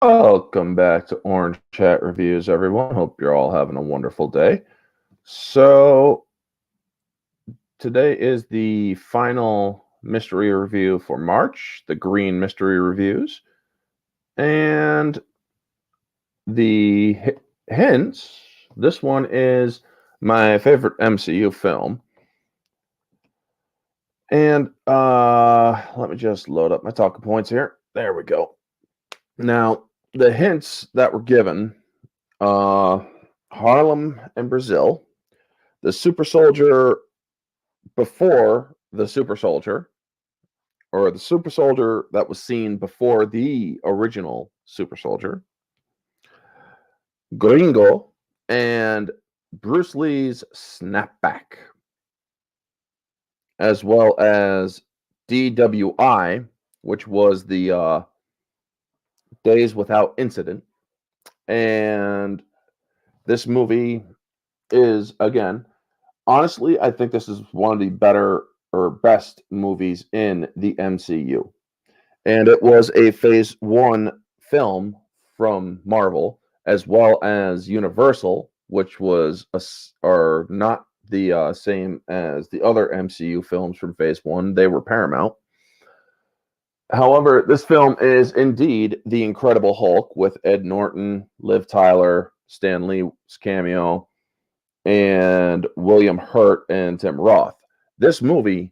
Welcome back to Orange Chat Reviews, everyone. Hope you're all having a wonderful day. So, today is the final mystery review for March, the Green Mystery Reviews. And the hints, this one is my favorite MCU film. And let me just load up my talking points here. There we go. Now, the hints that were given, Harlem and Brazil, the super soldier before the super soldier, or the super soldier that was seen before the original super soldier, Gringo, and Bruce Lee's Snapback, as well as DWI, which was the Days Without Incident. And this movie is, again, honestly, I think this is one of the better or best movies in the MCU. And it was a phase one film from Marvel, as well as Universal, which was are not the same as the other MCU films from phase one. They were Paramount. However, this film is indeed The Incredible Hulk with Ed Norton, Liv Tyler, Stan Lee's cameo, and William Hurt and Tim Roth. This movie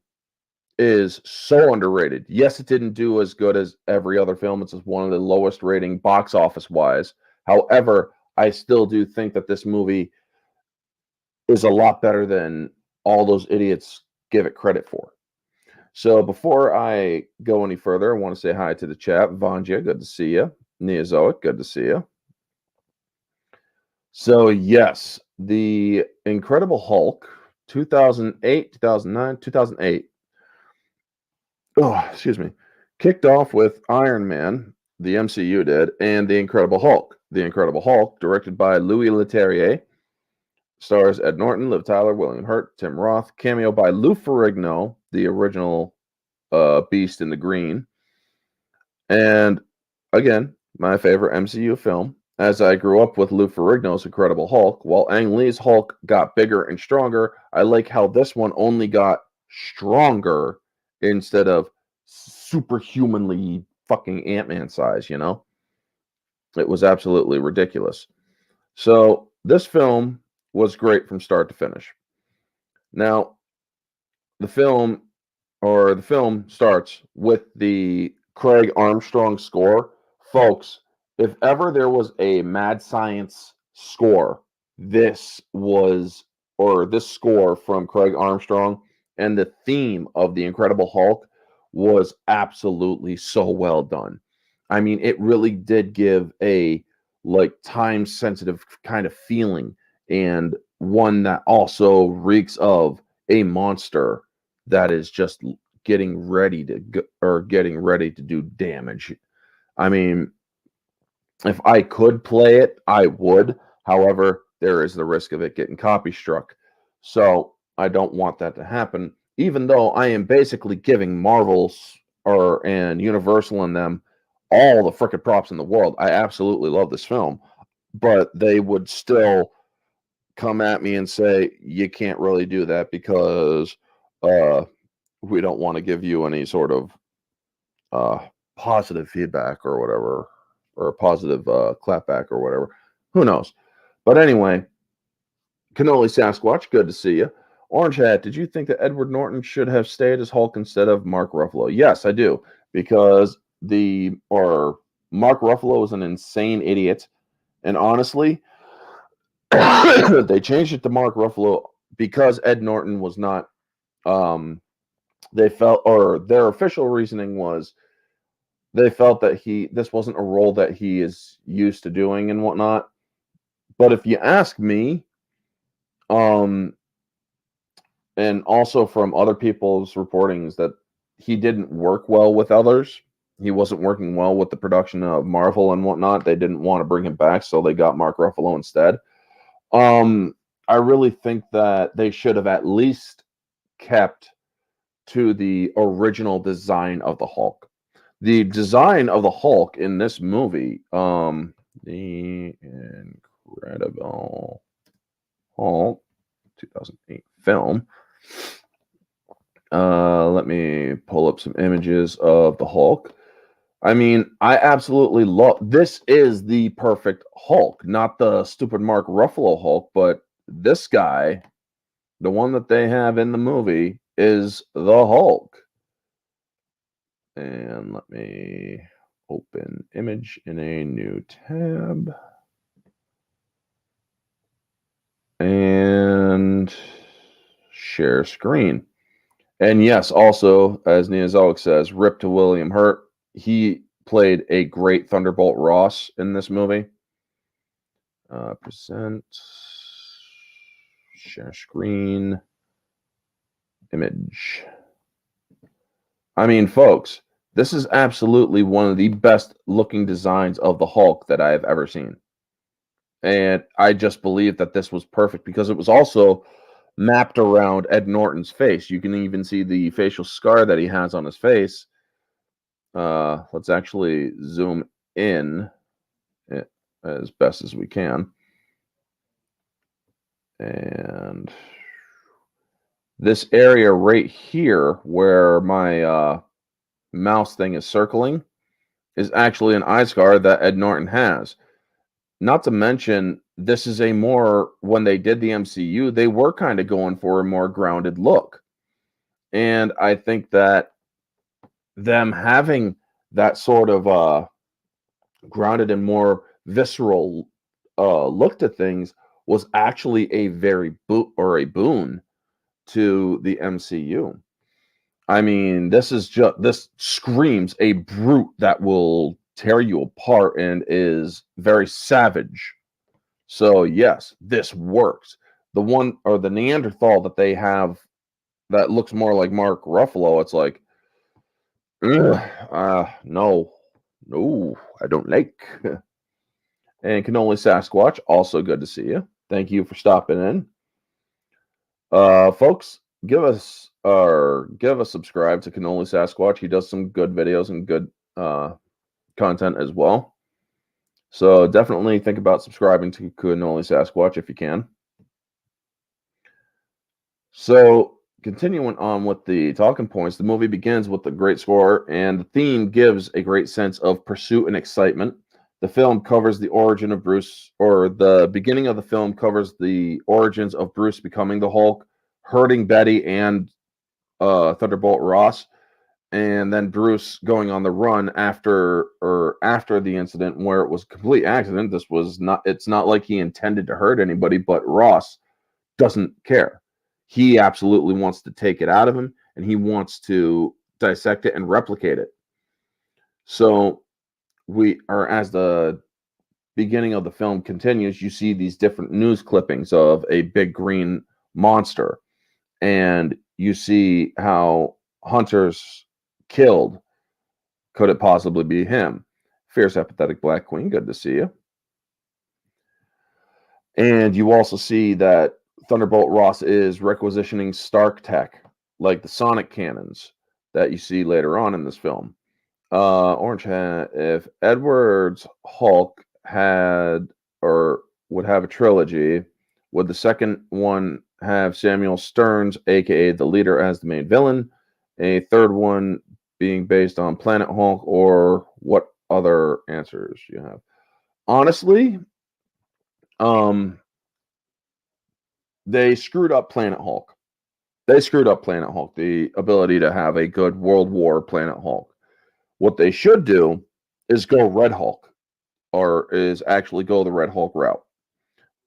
is so underrated. Yes, it didn't do as good as every other film. It's one of the lowest rating box office wise. However, I still do think that this movie is a lot better than all those idiots give it credit for. So before I go any further, I want to say hi to the chat. Vanja, good to see you. Neozoic, good to see you. So yes, the Incredible Hulk, 2008, 2009, 2008. Oh, excuse me. Kicked off with Iron Man, the MCU did, and The Incredible Hulk. The Incredible Hulk, directed by Louis Leterrier, stars Ed Norton, Liv Tyler, William Hurt, Tim Roth, cameo by Lou Ferrigno, the original Beast in the Green. And again, my favorite MCU film. As I grew up with Lou Ferrigno's Incredible Hulk, while Ang Lee's Hulk got bigger and stronger, I like how this one only got stronger instead of superhumanly fucking Ant-Man size, you know? It was absolutely ridiculous. So this film was great from start to finish. Now, the film starts with the Craig Armstrong score. Folks, if ever there was a mad science score, this was, or this score from Craig Armstrong, and the theme of The Incredible Hulk was absolutely so well done. I mean, it really did give a like time sensitive kind of feeling, and one that also reeks of a monster that is just getting ready to do damage. I mean, if I could play it, I would. However, there is the risk of it getting copy struck. So I don't want that to happen, even though I am basically giving Marvel's and Universal and them all the frickin' props in the world. I absolutely love this film, but they would still come at me and say, you can't really do that because we don't want to give you any sort of positive feedback or whatever, or a positive clapback or whatever. Who knows? But anyway, Cannoli Sasquatch, good to see you. Orange Hat, did you think that Edward Norton should have stayed as Hulk instead of Mark Ruffalo? Yes, I do, because Mark Ruffalo is an insane idiot, and honestly, they changed it to Mark Ruffalo because Ed Norton was not. They felt, or their official reasoning was, they felt that this wasn't a role that he is used to doing and whatnot. But if you ask me, and also from other people's reportings, that he didn't work well with others. He wasn't working well with the production of Marvel and whatnot. They didn't want to bring him back, so they got Mark Ruffalo instead. I really think that they should have at least kept to the original design of the Hulk. the design of the Hulk in this movie, the Incredible Hulk 2008 film. Let me pull up some images of the Hulk. I mean, I absolutely love this. Is the perfect Hulk, not the stupid Mark Ruffalo Hulk, but this guy, the one that they have in the movie, is the Hulk. And let me open image in a new tab. And share screen. And yes, also, as Neozoic says, rip to William Hurt. He played a great Thunderbolt Ross in this movie. Present, share screen, image. I mean, folks, this is absolutely one of the best looking designs of the Hulk that I have ever seen. And I just believe that this was perfect because it was also mapped around Ed Norton's face. You can even see the facial scar that he has on his face. Let's actually zoom in as best as we can. And this area right here where my mouse thing is circling is actually an eye scar that Ed Norton has. Not to mention, this is a more, when they did the MCU, they were kind of going for a more grounded look. And I think that them having that sort of grounded and more visceral look to things was actually a very boon to the MCU. I mean, this screams a brute that will tear you apart and is very savage. So yes, this works. The one or the Neanderthal that they have that looks more like Mark Ruffalo, it's like, no, I don't like. And Cannoli Sasquatch, also good to see you. Thank you for stopping in. Folks, give us a subscribe to Cannoli Sasquatch. He does some good videos and good content as well. So definitely think about subscribing to Cannoli Sasquatch if you can. So continuing on with the talking points, the movie begins with a great score, and the theme gives a great sense of pursuit and excitement. The film covers the origin of Bruce, or the beginning of the film covers the origins of Bruce becoming the Hulk, hurting Betty and Thunderbolt Ross, and then Bruce going on the run after the incident where it was a complete accident. This was not. It's not like he intended to hurt anybody, but Ross doesn't care. He absolutely wants to take it out of him, and he wants to dissect it and replicate it. So as the beginning of the film continues, you see these different news clippings of a big green monster, and you see how Hunter's killed. Could it possibly be him? Fierce, apathetic Black Queen, good to see you. And you also see that Thunderbolt Ross is requisitioning Stark tech, like the sonic cannons that you see later on in this film. Orange Hat, if Edward's Hulk had or would have a trilogy, would the second one have Samuel Stearns, aka the leader, as the main villain? A third one being based on Planet Hulk, or what other answers you have? Honestly, they screwed up Planet Hulk. They screwed up Planet Hulk, the ability to have a good World War Planet Hulk. What they should do is go Red Hulk, or is actually go the Red Hulk route.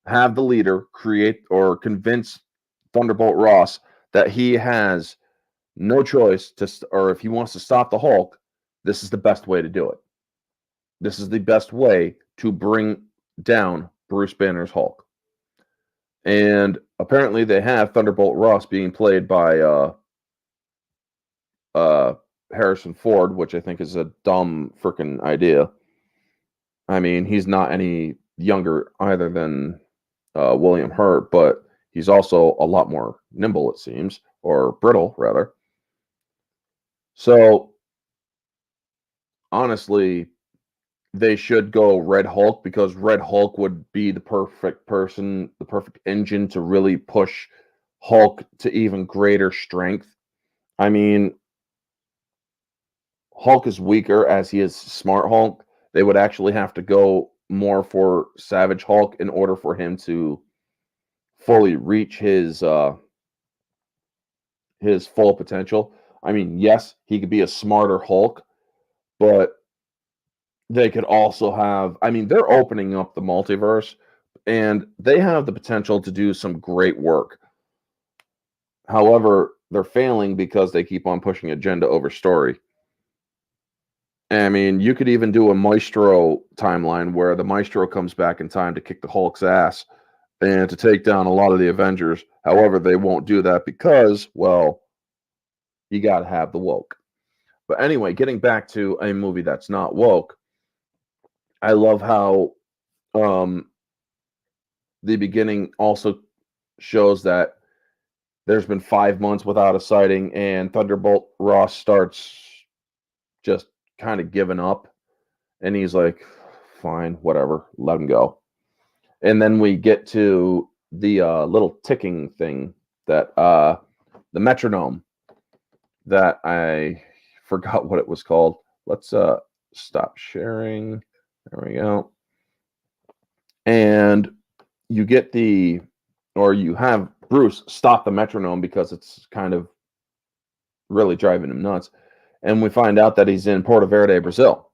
Have the leader create or convince Thunderbolt Ross that he has no choice or if he wants to stop the Hulk, this is the best way to do it. This is the best way to bring down Bruce Banner's Hulk. And apparently they have Thunderbolt Ross being played by Harrison Ford, which I think is a dumb freaking idea. I mean, he's not any younger either than William Hurt, but he's also a lot more nimble, it seems, or brittle, rather. So honestly, they should go Red Hulk because Red Hulk would be the perfect person, the perfect engine to really push Hulk to even greater strength. I mean, Hulk is weaker as he is Smart Hulk. They would actually have to go more for Savage Hulk in order for him to fully reach his full potential. I mean, yes, he could be a smarter Hulk, but they could also have, I mean, they're opening up the multiverse and they have the potential to do some great work. However, they're failing because they keep on pushing agenda over story. I mean, you could even do a Maestro timeline where the Maestro comes back in time to kick the Hulk's ass and to take down a lot of the Avengers. However, they won't do that because, well, you got to have the woke. But anyway, getting back to a movie that's not woke, I love how um, the beginning also shows that there's been 5 months without a sighting, and Thunderbolt Ross starts just kind of giving up, and he's like, "Fine, whatever, let him go." And then we get to the little ticking thing that the metronome that I forgot what it was called. Let's stop sharing. There we go. And you get you have Bruce stop the metronome because it's kind of really driving him nuts. And we find out that he's in Porto Verde, Brazil.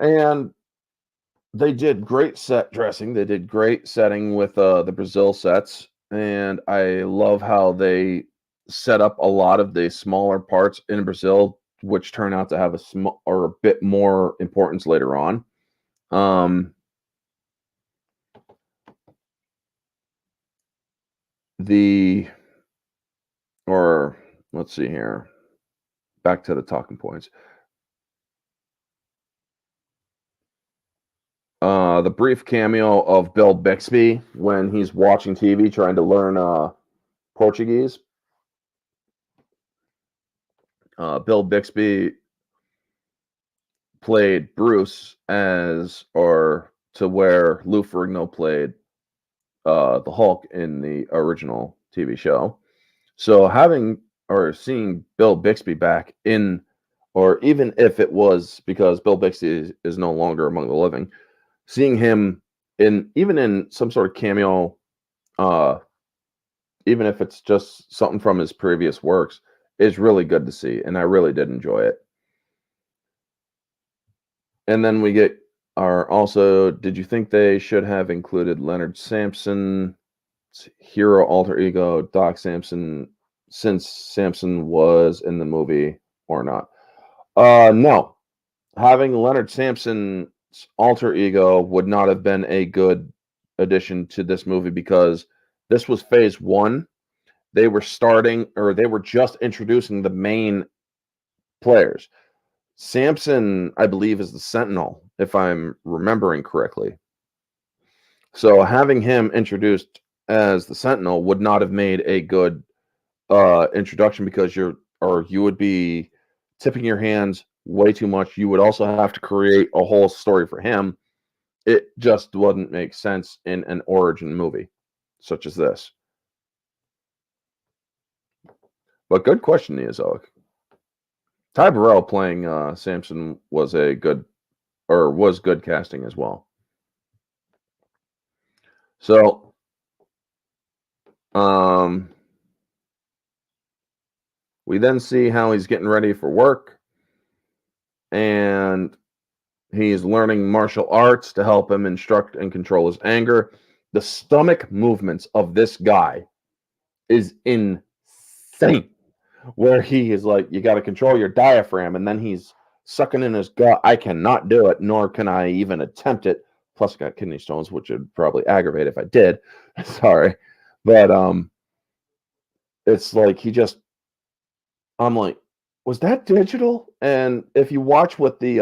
And they did great set dressing. They did great setting with the Brazil sets. And I love how they set up a lot of the smaller parts in Brazil, which turn out to have a small or a bit more importance later on. The or let's see here. Back to the talking points. The brief cameo of Bill Bixby when he's watching TV trying to learn Portuguese. Bill Bixby played Bruce or to where Lou Ferrigno played the Hulk in the original TV show. So having or seeing Bill Bixby back in, or even if it was because Bill Bixby is no longer among the living, seeing him even in some sort of cameo, uh, even if it's just something from his previous works, is really good to see, and I really did enjoy it. And then we get our also. Did you think they should have included Leonard Samson, hero alter ego Doc Samson, since Samson was in the movie or not? No. Having Leonard Samson's alter ego would not have been a good addition to this movie because this was phase one. They were starting or they were just introducing the main players. Samson, I believe, is the Sentinel, if I'm remembering correctly. So having him introduced as the Sentinel would not have made a good introduction because you would be tipping your hands way too much. You would also have to create a whole story for him. It just wouldn't make sense in an origin movie such as this. But good question, Neozoic. Ty Burrell playing Samson was was good casting as well. So, we then see how he's getting ready for work, and he's learning martial arts to help him instruct and control his anger. The stomach movements of this guy is insane. Where he is like, you got to control your diaphragm, and then he's sucking in his gut. I cannot do it, nor can I even attempt it. Plus, I got kidney stones, which would probably aggravate if I did. Sorry, but it's like I'm like, was that digital? And if you watch with the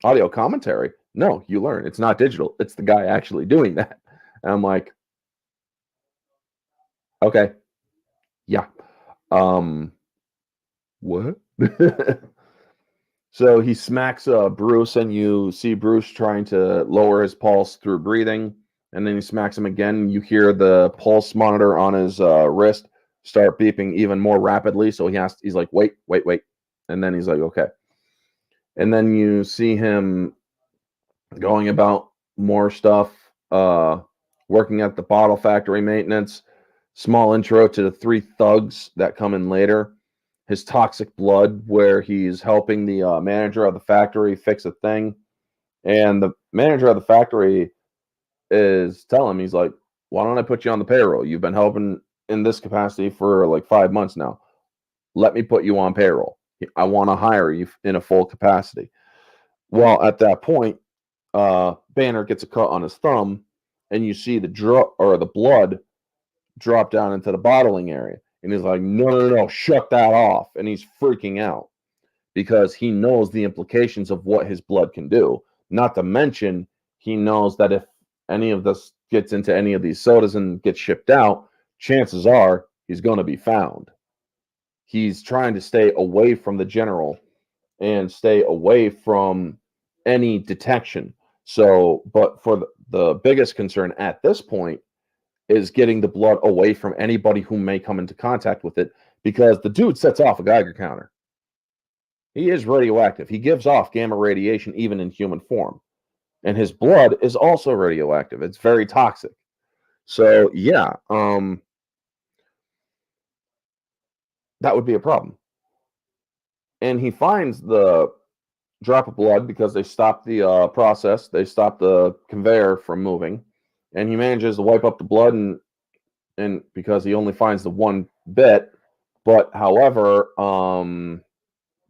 audio commentary, no, you learn it's not digital. It's the guy actually doing that. And I'm like, okay, yeah. What? So he smacks Bruce, and you see Bruce trying to lower his pulse through breathing, and then he smacks him again. You hear the pulse monitor on his wrist start beeping even more rapidly. So he's like, wait, wait, wait, and then he's like, okay. And then you see him going about more stuff, working at the bottle factory maintenance. Small intro to the three thugs that come in later. His toxic blood, where he's helping the manager of the factory fix a thing. And the manager of the factory is telling him, he's like, why don't I put you on the payroll? You've been helping in this capacity for like 5 months now. Let me put you on payroll. I want to hire you in a full capacity. Well, at that point, Banner gets a cut on his thumb, and you see the blood drop down into the bottling area. And he's like, no, no, no, shut that off. And he's freaking out because he knows the implications of what his blood can do. Not to mention, he knows that if any of this gets into any of these sodas and gets shipped out, chances are he's going to be found. He's trying to stay away from the general and stay away from any detection. So, but for the biggest concern at this point is getting the blood away from anybody who may come into contact with it, because the dude sets off a Geiger counter. He is radioactive. He gives off gamma radiation even in human form. And his blood is also radioactive. It's very toxic. So, yeah, that would be a problem. And he finds the drop of blood because they stopped the process. They stopped the conveyor from moving. And he manages to wipe up the blood, and because he only finds the one bit, but however,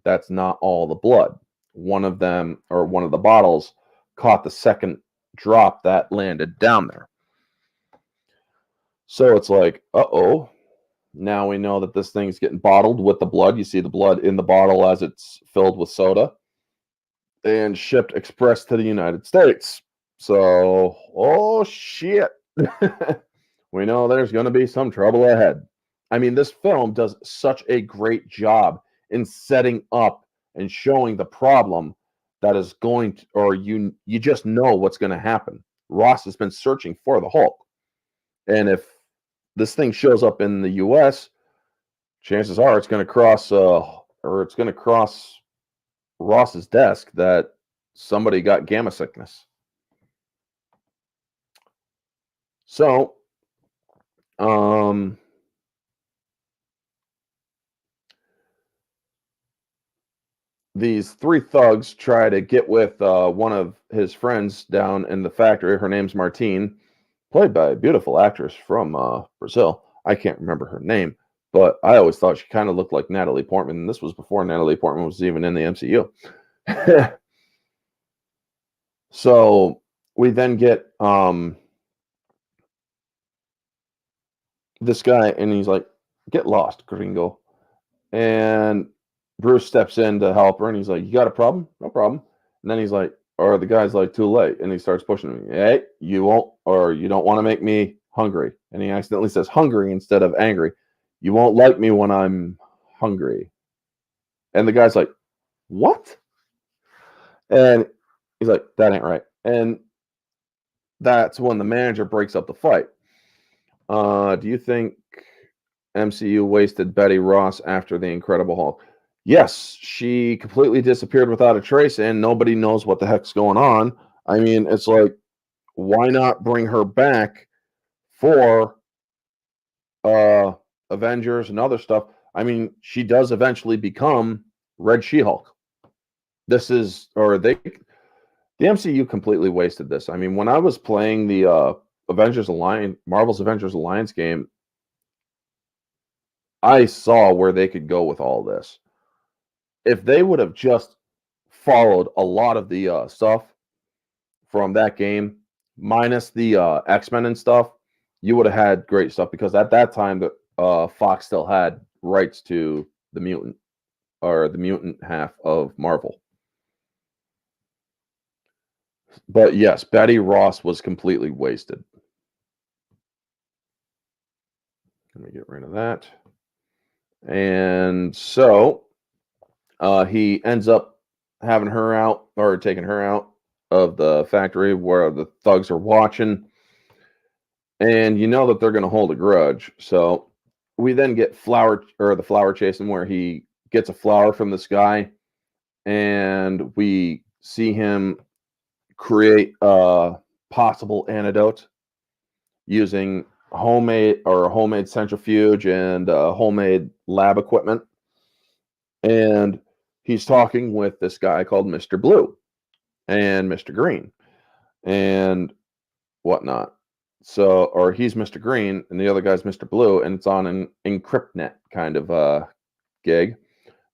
that's not all the blood. One of them, or one of the bottles, caught the second drop that landed down there. So it's like, uh-oh, now we know that this thing's getting bottled with the blood. You see the blood in the bottle as it's filled with soda and shipped express to the United States. So, oh shit. We know there's going to be some trouble ahead. I mean, this film does such a great job in setting up and showing the problem that is going to, or you just know what's going to happen. Ross has been searching for the Hulk. And if this thing shows up in the US, chances are it's going to cross Ross's desk that somebody got gamma sickness. So, these three thugs try to get with one of his friends down in the factory. Her name's Martine, played by a beautiful actress from Brazil. I can't remember her name, but I always thought she kind of looked like Natalie Portman. And this was before Natalie Portman was even in the MCU. So we then get this guy, and he's like, "Get lost, gringo." And Bruce steps in to help her, and he's like, "You got a problem? No problem." And then he's like, or the guy's like, "Too late," and he starts pushing him. "Hey, you won't, or you don't want to make me hungry." And he accidentally says hungry instead of angry. "You won't like me when I'm hungry." And the guy's like, "What?" And he's like, "That ain't right." And that's when the manager breaks up the fight. Do you think MCU wasted Betty Ross after the Incredible Hulk? Yes, she completely disappeared without a trace, and nobody knows what the heck's going on. I mean, it's like, why not bring her back for uh Avengers and other stuff? I mean, she does eventually become Red She-Hulk. This is, or the MCU completely wasted this. I mean, when I was playing the Marvel's Avengers Alliance game, I saw where they could go with all this. If they would have just followed a lot of the stuff from that game, minus the X-Men and stuff, you would have had great stuff, because at that time the Fox still had rights to the mutant half of Marvel. But yes, Betty Ross was completely wasted. Let me get rid of that. And so he ends up having her out or taking her out of the factory where the thugs are watching, and you know that they're going to hold a grudge. So we then get the flower chasing where he gets a flower from the sky, and we see him create a possible antidote using homemade centrifuge and homemade lab equipment. And he's talking with this guy called Mr. Blue and Mr. Green and whatnot. So, or he's Mr. Green and the other guy's Mr. Blue, and it's on an EncryptNet kind of gig.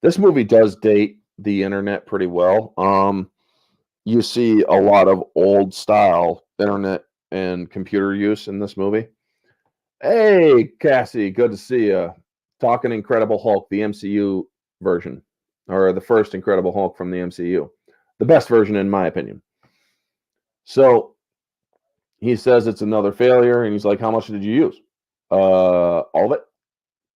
This movie does date the internet pretty well. You see a lot of old style internet and computer use in this movie. Hey, Cassie, good to see you. Talking Incredible Hulk, the MCU version, or the first Incredible Hulk from the MCU, the best version in my opinion. So he says it's another failure, and he's like, "How much did you use?" All of it.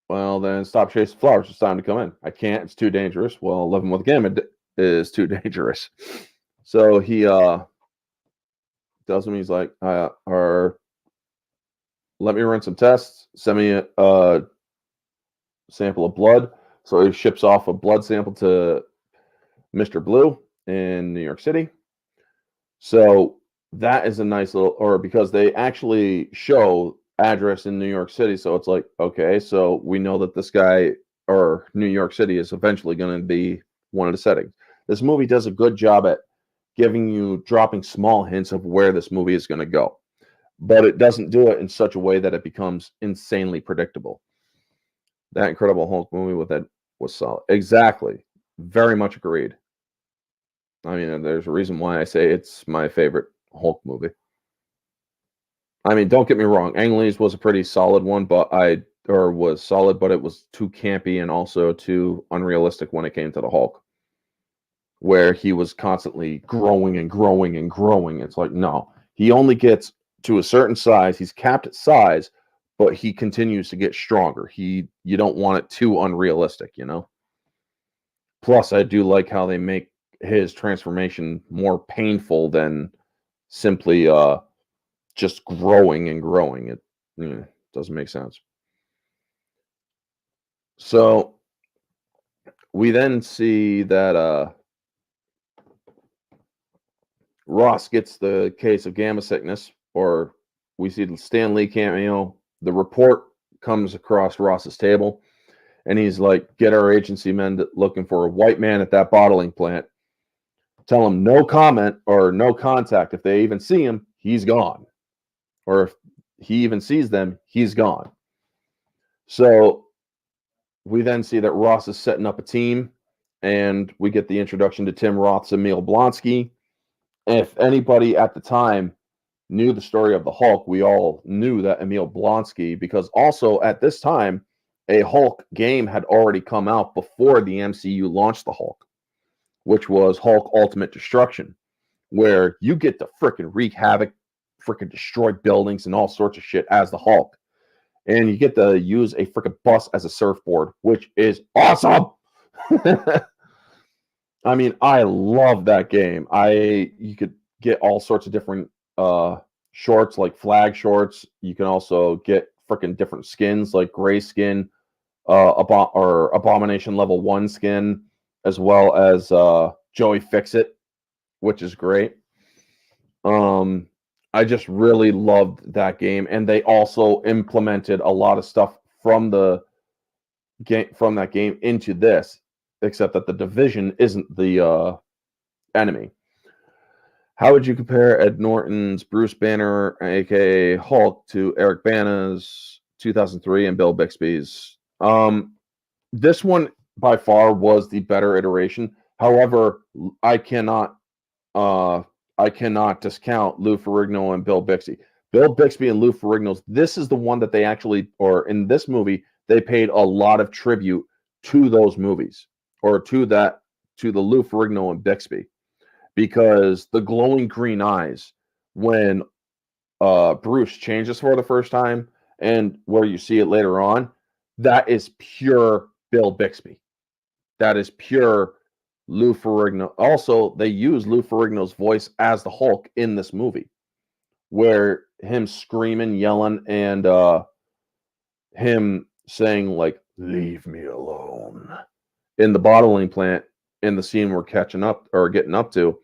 Well, then stop chasing flowers. It's time to come in. I can't. It's too dangerous. Well, living with Gambit is too dangerous. So he tells him, he's like, or let me run some tests. Send me a sample of blood. So he ships off a blood sample to Mr. Blue in New York City. So that is a nice little, or because they actually show address in New York City. So it's like, okay, so we know that this guy or New York City is eventually going to be one of the settings. This movie does a good job at dropping small hints of where this movie is going to go, but it doesn't do it in such a way that it becomes insanely predictable. That Incredible Hulk movie with that was solid. Exactly. Very much agreed. I mean, there's a reason why I say it's my favorite Hulk movie. I mean, don't get me wrong. Ang Lee's was a pretty solid one, but was solid, but it was too campy and also too unrealistic when it came to the Hulk, where he was constantly growing and growing and growing. It's like, no, he only gets to a certain size. He's capped at size, but he continues to get stronger. You don't want it too unrealistic, you know? Plus, I do like how they make his transformation more painful than simply just growing and growing. It doesn't make sense. So we then see that Ross gets the case of gamma sickness, or we see the Stan Lee cameo. The report comes across Ross's table, and he's like, "Get our agency men looking for a white man at that bottling plant. Tell him no comment or no contact. If they even see him, he's gone. Or if he even sees them, he's gone." So we then see that Ross is setting up a team, and we get the introduction to Tim Roth's Emil Blonsky. If anybody at the time knew the story of the Hulk, we all knew that Emil Blonsky, because also at this time, a Hulk game had already come out before the MCU launched the Hulk, which was Hulk Ultimate Destruction, where you get to freaking wreak havoc, freaking destroy buildings and all sorts of shit as the Hulk. And you get to use a freaking bus as a surfboard, which is awesome. I mean, I love that game. You could get all sorts of different shorts, like flag shorts. You can also get freaking different skins, like gray skin, or Abomination level 1 skin, as well as Joey Fixit, which is great. I just really loved that game, and they also implemented a lot of stuff from that game into this, except that the Division isn't the enemy. How would you compare Ed Norton's Bruce Banner, aka Hulk, to Eric Bana's 2003 and Bill Bixby's? This one by far was the better iteration. However, I cannot discount Lou Ferrigno and Bill Bixby. Bill Bixby and Lou Ferrigno's, this is the one that they actually, or in this movie, they paid a lot of tribute to those movies, or to the Lou Ferrigno and Bixby, because the glowing green eyes when Bruce changes for the first time, and where you see it later on, that is pure Bill Bixby. That is pure Lou Ferrigno. Also, they use Lou Ferrigno's voice as the Hulk in this movie, where him screaming, yelling, and him saying like "Leave me alone" in the bottling plant in the scene we're catching up or getting up to.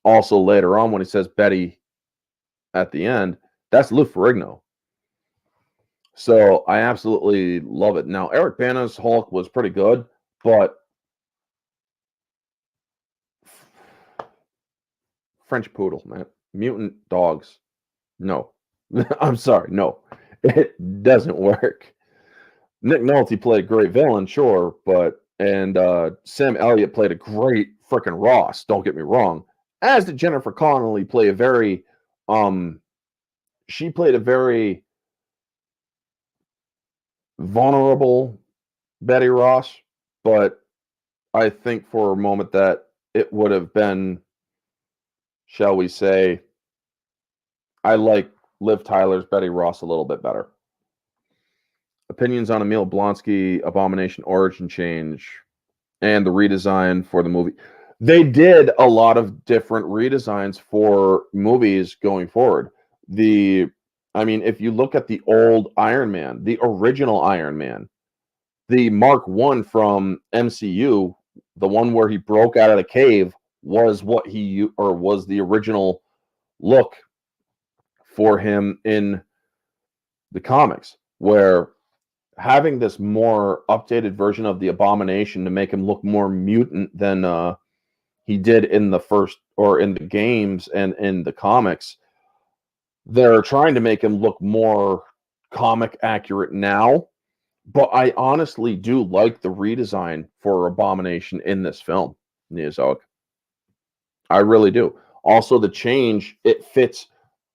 Also later on when he says Betty at the end, that's Lou Ferrigno. So I absolutely love it. Now Eric Bana's Hulk was pretty good, but French poodle, man, mutant dogs, no. I'm sorry, no, it doesn't work. Nick Nolte played a great villain, sure, but and Sam Elliott played a great freaking Ross. Don't get me wrong. As did Jennifer Connelly play a very, she played a very vulnerable Betty Ross, but I think for a moment that it would have been, shall we say, I like Liv Tyler's Betty Ross a little bit better. Opinions on Emil Blonsky, Abomination Origin Change, and the redesign for the movie. They did a lot of different redesigns for movies going forward. I mean, if you look at the old Iron Man, the original Iron Man, the Mark One from MCU, the one where he broke out of the cave, was what he or was the original look for him in the comics, where having this more updated version of the Abomination to make him look more mutant than he did in the first or in the games and in the comics, they're trying to make him look more comic accurate now. But I honestly do like the redesign for Abomination in this film, Neozoic. I really do. Also, the change, it fits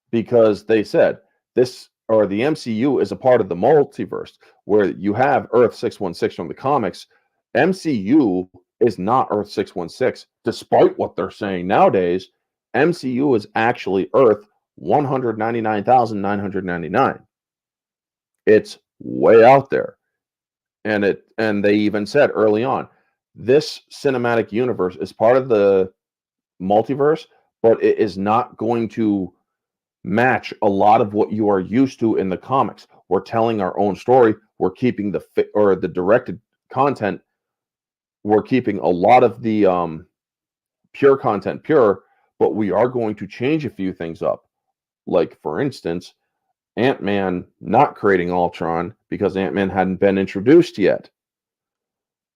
because they said this or the MCU is a part of the multiverse where you have Earth 616 from the comics. MCU is not Earth 616, despite what they're saying nowadays. MCU is actually Earth 199,999. It's way out there. And they even said early on, this cinematic universe is part of the multiverse, but it is not going to match a lot of what you are used to in the comics. We're telling our own story. We're keeping the directed content. We're keeping a lot of the pure content pure, but we are going to change a few things up. Like, for instance, Ant-Man not creating Ultron because Ant-Man hadn't been introduced yet.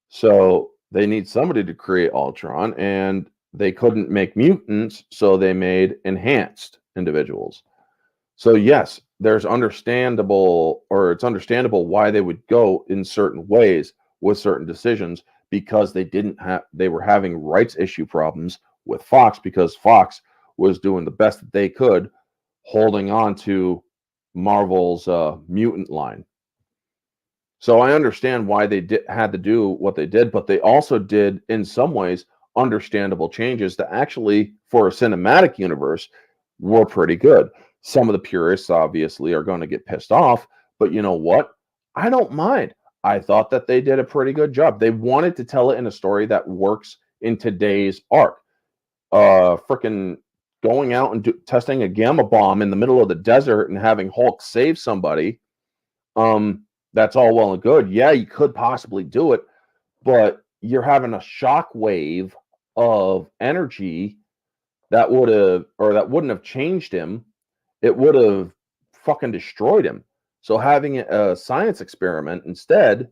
So they need somebody to create Ultron, and they couldn't make mutants, so they made enhanced individuals. So yes, it's understandable why they would go in certain ways with certain decisions because they were having rights issue problems with Fox because Fox was doing the best that they could holding on to Marvel's mutant line. So I understand why they had to do what they did, but they also did, in some ways, understandable changes that actually, for a cinematic universe, were pretty good. Some of the purists, obviously, are going to get pissed off, but you know what? I don't mind. I thought that they did a pretty good job. They wanted to tell it in a story that works in today's art. Freaking going out and testing a gamma bomb in the middle of the desert and having Hulk save somebody. That's all well and good. Yeah, you could possibly do it, but you're having a shock wave of energy that wouldn't have changed him. It would have fucking destroyed him. So having a science experiment instead,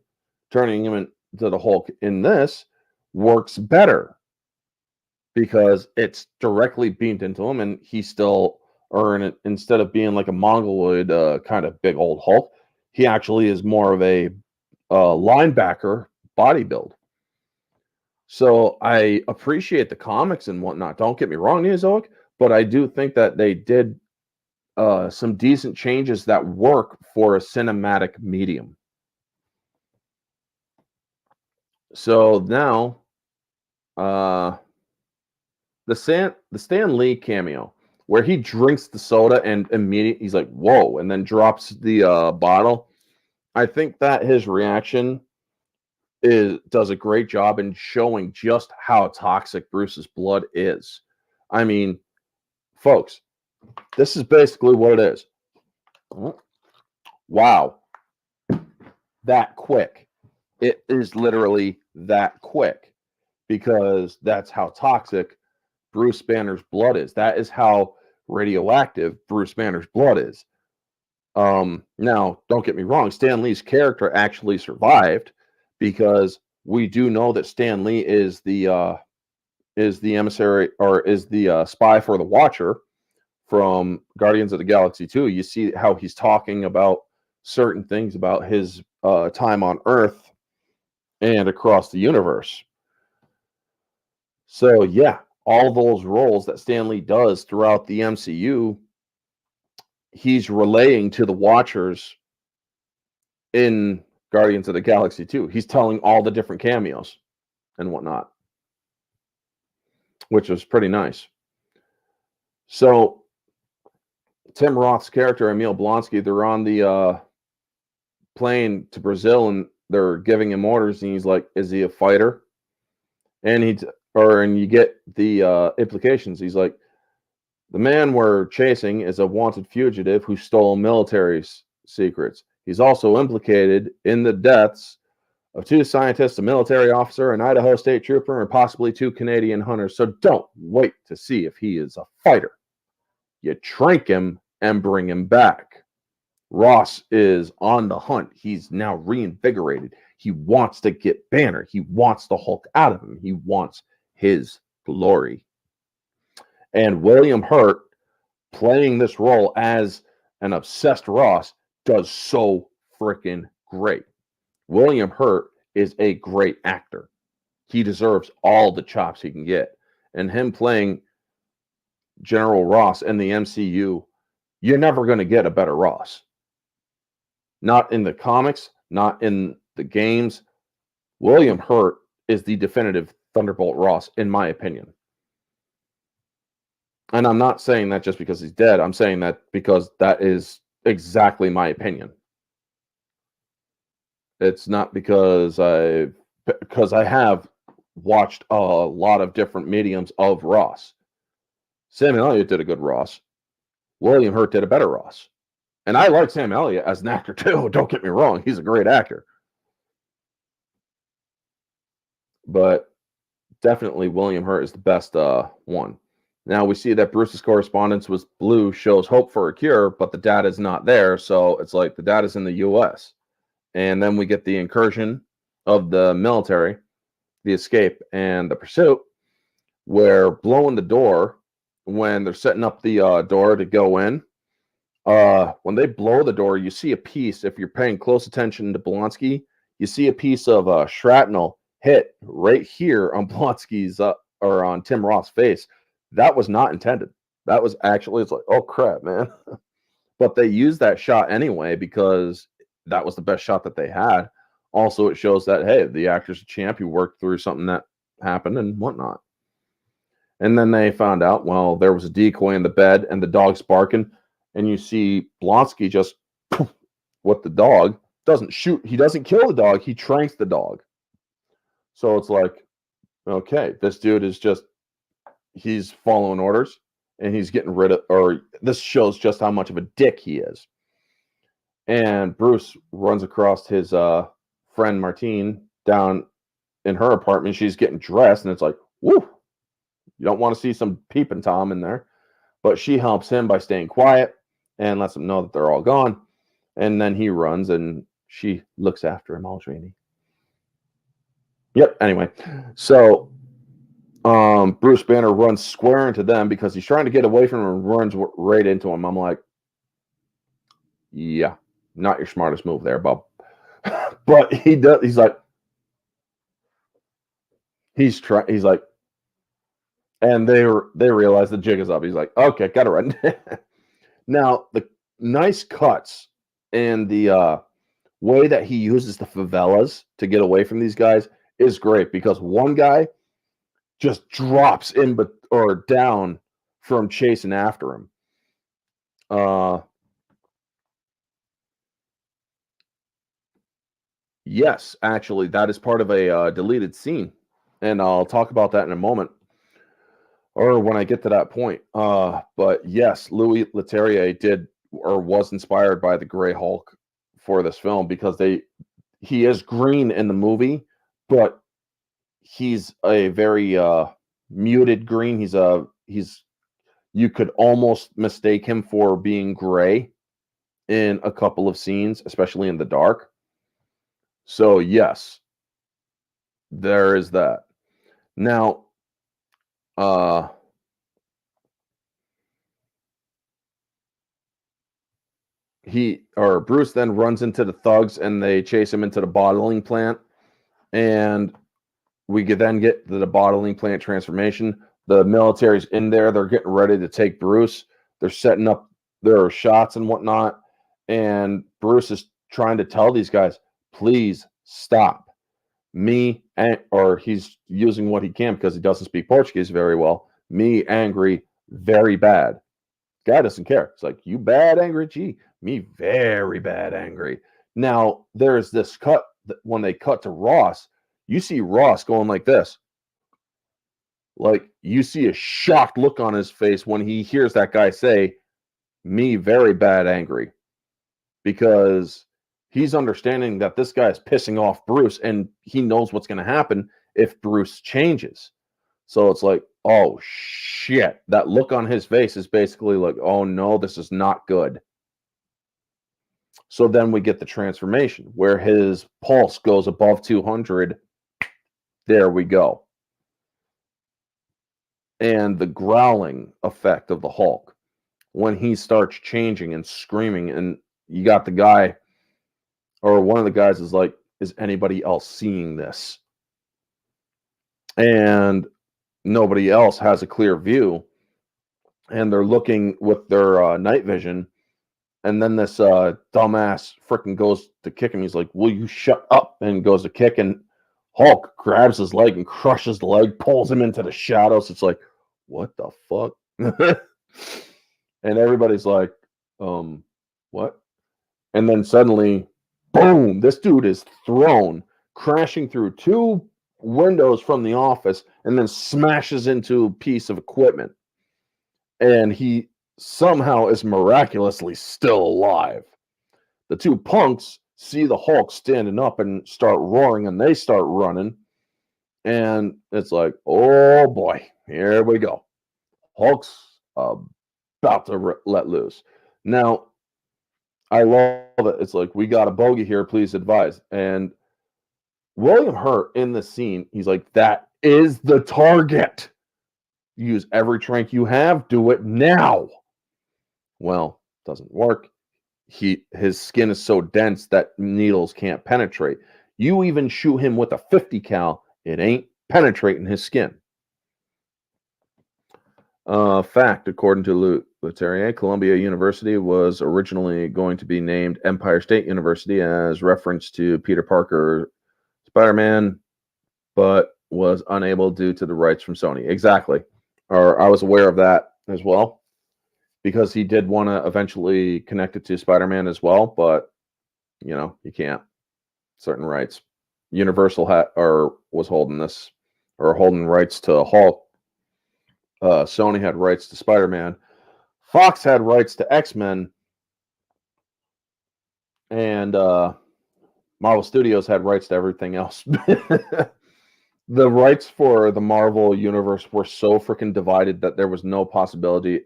turning him into the Hulk in this, works better because it's directly beamed into him, and he's still, instead of being like a mongoloid kind of big old Hulk, he actually is more of a linebacker body build. So I appreciate the comics and whatnot. Don't get me wrong, Neozoic, but I do think that they did some decent changes that work for a cinematic medium. So now, the Stan Lee cameo where he drinks the soda and immediately he's like, "Whoa!" and then drops the bottle. I think that his reaction does a great job in showing just how toxic Bruce's blood is. I mean, folks, this is basically what it is. Wow. That quick. It is literally that quick because that's how toxic Bruce Banner's blood is. That is how radioactive Bruce Banner's blood is. Now, don't get me wrong, Stan Lee's character actually survived because we do know that Stan Lee is the emissary or is the spy for the Watcher from Guardians of the Galaxy 2. You see how he's talking about certain things about his time on Earth and across the universe. So yeah, all those roles that Stan Lee does throughout the MCU, he's relaying to the Watchers in Guardians of the Galaxy 2. He's telling all the different cameos and whatnot, which was pretty nice. So Tim Roth's character, Emil Blonsky, they're on the plane to Brazil and they're giving him orders, and he's like, is he a fighter? And you get the implications. He's like, the man we're chasing is a wanted fugitive who stole military secrets. He's also implicated in the deaths of 2 scientists, a military officer, an Idaho state trooper, and possibly 2 Canadian hunters. So don't wait to see if he is a fighter. You trank him and bring him back. Ross is on the hunt. He's now reinvigorated. He wants to get Banner. He wants the Hulk out of him. He wants his glory. And William Hurt, playing this role as an obsessed Ross, does so freaking great. William Hurt is a great actor. He deserves all the chops he can get. And him playing General Ross in the MCU, you're never going to get a better Ross. Not in the comics, not in the games. William Hurt is the definitive Thunderbolt Ross, in my opinion. And I'm not saying that just because he's dead. I'm saying that because that is exactly my opinion. It's not because I have watched a lot of different mediums of Ross. Sam Elliott did a good Ross. William Hurt did a better Ross. And I like Sam Elliott as an actor too. Don't get me wrong. He's a great actor. But definitely William Hurt is the best one. Now we see that Bruce's correspondence with Blue shows hope for a cure, but the data's not there. So it's like the data's in the U.S. And then we get the incursion of the military, the escape, and the pursuit, where blowing the door, when they're setting up the door to go in, when they blow the door, you see a piece, if you're paying close attention to Blonsky, you see a piece of shrapnel hit right here on Blonsky's, or on Tim Roth's face. That was not intended. That was actually, it's like, oh crap, man. But they used that shot anyway because that was the best shot that they had. Also, it shows that, hey, the actor's a champ. He worked through something that happened and whatnot. And then they found out, well, there was a decoy in the bed and the dog's barking. And you see Blonsky just with the dog. Doesn't shoot. He doesn't kill the dog. He tranks the dog. So it's like, okay, this dude is just, he's following orders and he's getting rid of, or this shows just how much of a dick he is. And Bruce runs across his friend Martine down in her apartment. She's getting dressed, and it's like, woo, you don't want to see some peeping Tom in there. But she helps him by staying quiet and lets him know that they're all gone. And then he runs, and she looks after him all dreamy. Yep, anyway. So Bruce Banner runs square into them because he's trying to get away from him and runs right into him. I'm like, yeah, not your smartest move there, Bob. But he does. He's like, he's like, and they realize the jig is up. He's like, okay, gotta run. Now the nice cuts and the way that he uses the favelas to get away from these guys is great because one guy just drops in or down from chasing after him. Yes, actually, that is part of a deleted scene, and I'll talk about that in a moment, or when I get to that point. But yes, Louis Leterrier did or was inspired by the Gray Hulk for this film because he is green in the movie, but he's a very muted green. He's you could almost mistake him for being gray in a couple of scenes, especially in the dark. So yes, there is that. Now, uh, Bruce then runs into the thugs and they chase him into the bottling plant, and we could then get the bottling plant transformation. The military's in there; they're getting ready to take Bruce. They're setting up their shots and whatnot, and Bruce is trying to tell these guys, "Please stop." Or he's using what he can because he doesn't speak Portuguese very well. Me angry, very bad. Guy doesn't care. It's like, you bad angry? Gee, me very bad angry. Now, there's this cut when they cut to Ross, you see Ross going like this. Like, you see a shocked look on his face when he hears that guy say, me very bad angry. Because he's understanding that this guy is pissing off Bruce and he knows what's going to happen if Bruce changes. So it's like, oh shit. That look on his face is basically like, oh no, this is not good. So then we get the transformation where his pulse goes above 200. There we go. And the growling effect of the Hulk when he starts changing and screaming, and you got the guy, or one of the guys is like, is anybody else seeing this? And nobody else has a clear view, and they're looking with their night vision. And then this dumbass freaking goes to kick him. He's like, will you shut up? And goes to kick, and Hulk grabs his leg and crushes the leg, pulls him into the shadows. It's like, what the fuck? And everybody's like, what? And then suddenly, boom, this dude is thrown, crashing through two windows from the office, and then smashes into a piece of equipment. And he somehow is miraculously still alive. The two punks see the Hulk standing up and start roaring, and they start running. And it's like, oh boy, here we go. Hulk's about to let loose. Now, I love it. It's like, we got a bogey here, please advise. And William Hurt in the scene, he's like, that is the target. Use every trank you have, do it now. Well, doesn't work. His skin is so dense that needles can't penetrate. You even shoot him with a 50 cal, it ain't penetrating his skin. Fact, according to Leterrier, Columbia University was originally going to be named Empire State University as reference to Peter Parker, Spider-Man, but was unable due to the rights from Sony. Exactly. Or I was aware of that as well, because he did want to eventually connect it to Spider-Man as well, but you can't. Certain rights. Universal was holding this, or holding rights to Hulk. Sony had rights to Spider-Man. Fox had rights to X-Men, and Marvel Studios had rights to everything else. The rights for the Marvel universe were so freaking divided that there was no possibility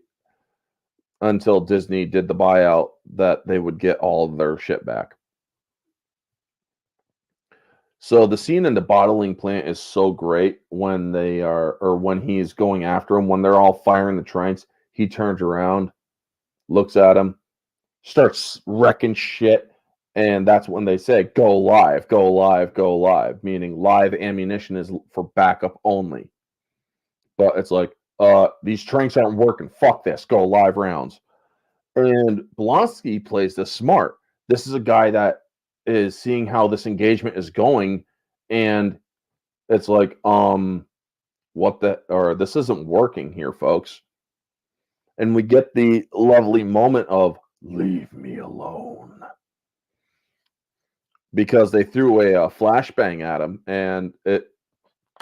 until Disney did the buyout that they would get all of their shit back. So the scene in the bottling plant is so great when when he's going after him, when they're all firing the tranks, he turns around, looks at him, starts wrecking shit, and that's when they say, go live, go live, go live, meaning live ammunition is for backup only. But it's like, these tranks aren't working, fuck this, go live rounds. And Blonsky plays this smart. This is a guy that is seeing how this engagement is going, and it's like, this isn't working here, folks. And we get the lovely moment of, leave me alone. because they threw a flashbang at him, and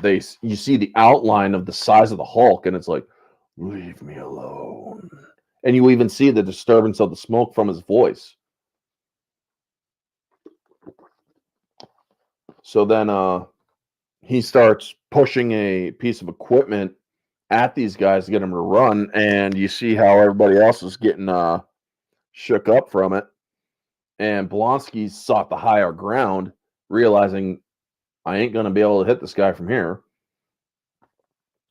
you see the outline of the size of the Hulk, and it's like, leave me alone. And you even see the disturbance of the smoke from his voice. So then he starts pushing a piece of equipment at these guys to get them to run, and you see how everybody else is getting shook up from it. And Blonsky sought the higher ground, realizing I ain't going to be able to hit this guy from here.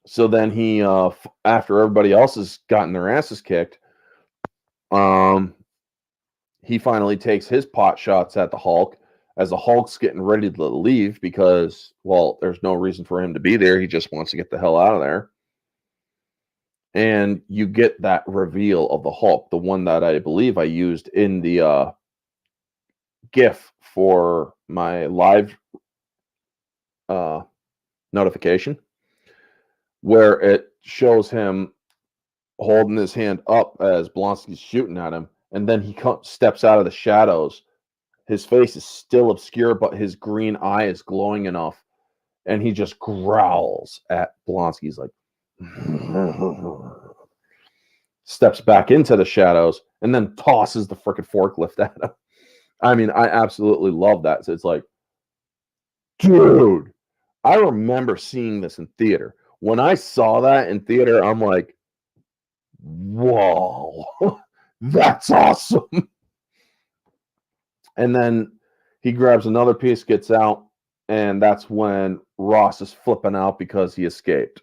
So then he, after everybody else has gotten their asses kicked, he finally takes his pot shots at the Hulk as the Hulk's getting ready to leave because, well, there's no reason for him to be there. He just wants to get the hell out of there. And you get that reveal of the Hulk, the one that I believe I used in the GIF for my live notification, where it shows him holding his hand up as Blonsky's shooting at him, and then he steps out of the shadows. His face is still obscure, but his green eye is glowing enough, and he just growls at Blonsky. He's like, steps back into the shadows, and then tosses the freaking forklift at him. I mean, I absolutely love that. So it's like, dude, I remember seeing this in theater. When I saw that in theater, I'm like, whoa, that's awesome. And then he grabs another piece, gets out, and that's when Ross is flipping out because he escaped.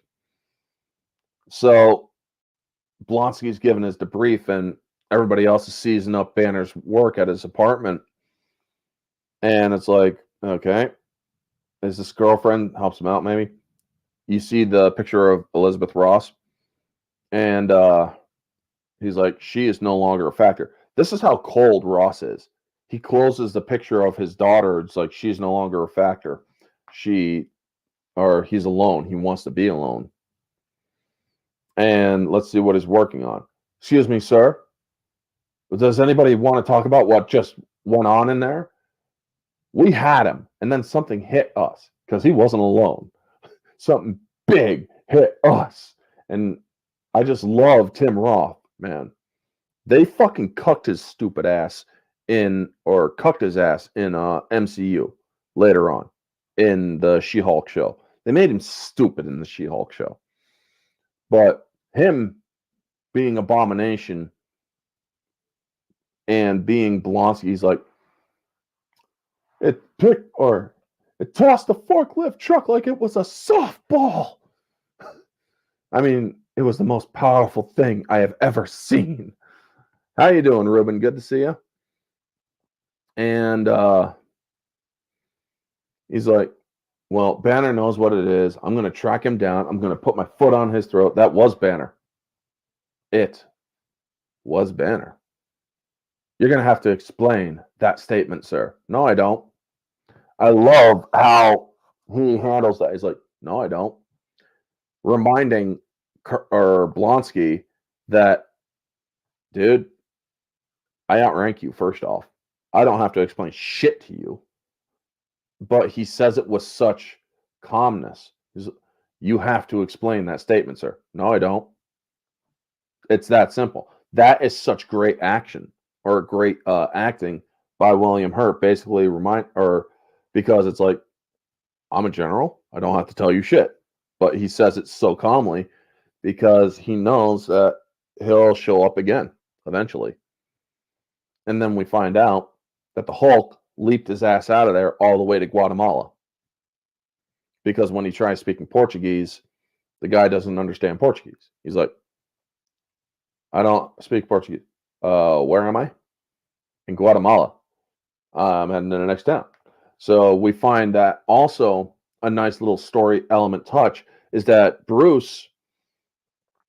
So Blonsky's giving his debrief, and everybody else is seizing up Banner's work at his apartment. And it's like, okay, is this girlfriend helps him out, maybe? You see the picture of Elizabeth Ross, and he's like, she is no longer a factor. This is how cold Ross is. He closes the picture of his daughter. It's like, she's no longer a factor. He's alone. He wants to be alone. And let's see what he's working on. Excuse me, sir. Does anybody want to talk about what just went on in there? We had him, and then something hit us because he wasn't alone. Something big hit us. And I just love Tim Roth, man. They fucking cucked his stupid ass cucked his ass in MCU later on in the She-Hulk show. They made him stupid in the She-Hulk show. But him being Abomination and being Blonsky, he's like, it tossed the forklift truck like it was a softball. I mean, it was the most powerful thing I have ever seen. How you doing, Ruben? Good to see you. And he's like, well, Banner knows what it is. I'm going to track him down. I'm going to put my foot on his throat. That was Banner. It was Banner. You're going to have to explain that statement, sir. No, I don't. I love how he handles that. He's like, no, I don't. Reminding Blonsky that, dude, I outrank you, first off. I don't have to explain shit to you. But he says it with such calmness. You have to explain that statement, sir. No, I don't. It's that simple. That is such great action or great acting by William Hurt. Basically, because it's like, I'm a general. I don't have to tell you shit. But he says it so calmly because he knows that he'll show up again eventually. And then we find out that the Hulk leaped his ass out of there all the way to Guatemala. Because when he tries speaking Portuguese, the guy doesn't understand Portuguese. He's like, I don't speak Portuguese. Where am I? In Guatemala. I'm heading to the next town. So we find that also a nice little story element touch is that Bruce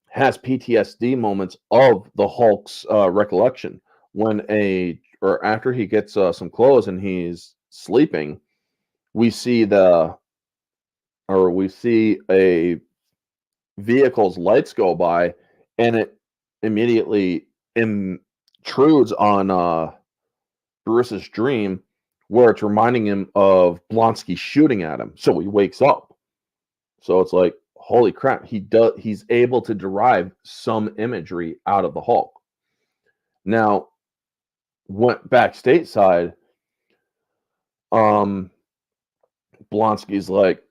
has PTSD moments of the Hulk's recollection after he gets some clothes and he's sleeping. We see a vehicle's lights go by, and it immediately intrudes on Bruce's dream where it's reminding him of Blonsky shooting at him. So he wakes up. So it's like, holy crap, he's able to derive some imagery out of the Hulk. Now, went back stateside, Blonsky's like,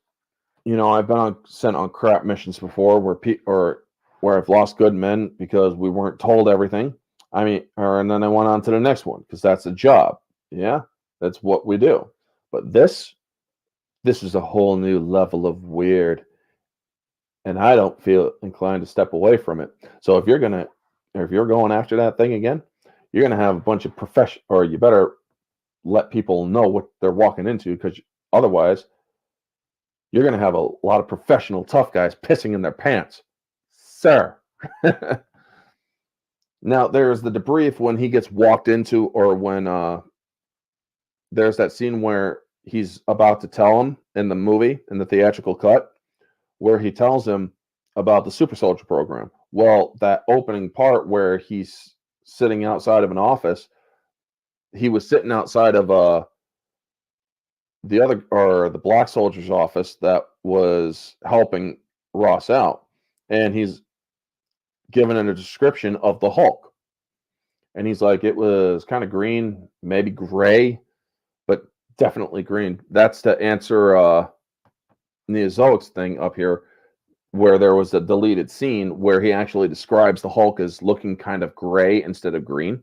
I've been sent on crap missions before where I've lost good men because we weren't told everything. And then I went on to the next one because that's a job. Yeah, that's what we do. But this is a whole new level of weird, and I don't feel inclined to step away from it. So if you're going after that thing again, you're gonna have a bunch of or you better let people know what they're walking into, because otherwise you're going to have a lot of professional tough guys pissing in their pants, sir. Now, there's the debrief when he gets walked into, or when there's that scene where he's about to tell him in the movie, in the theatrical cut, where he tells him about the super soldier program. Well, that opening part where he's sitting outside of an office, he was sitting outside of the black soldier's office that was helping Ross out, and he's given a description of the Hulk, and he's like, it was kind of green, maybe gray, but definitely green. That's to answer Neozoic's thing up here, where there was a deleted scene where he actually describes the Hulk as looking kind of gray instead of green.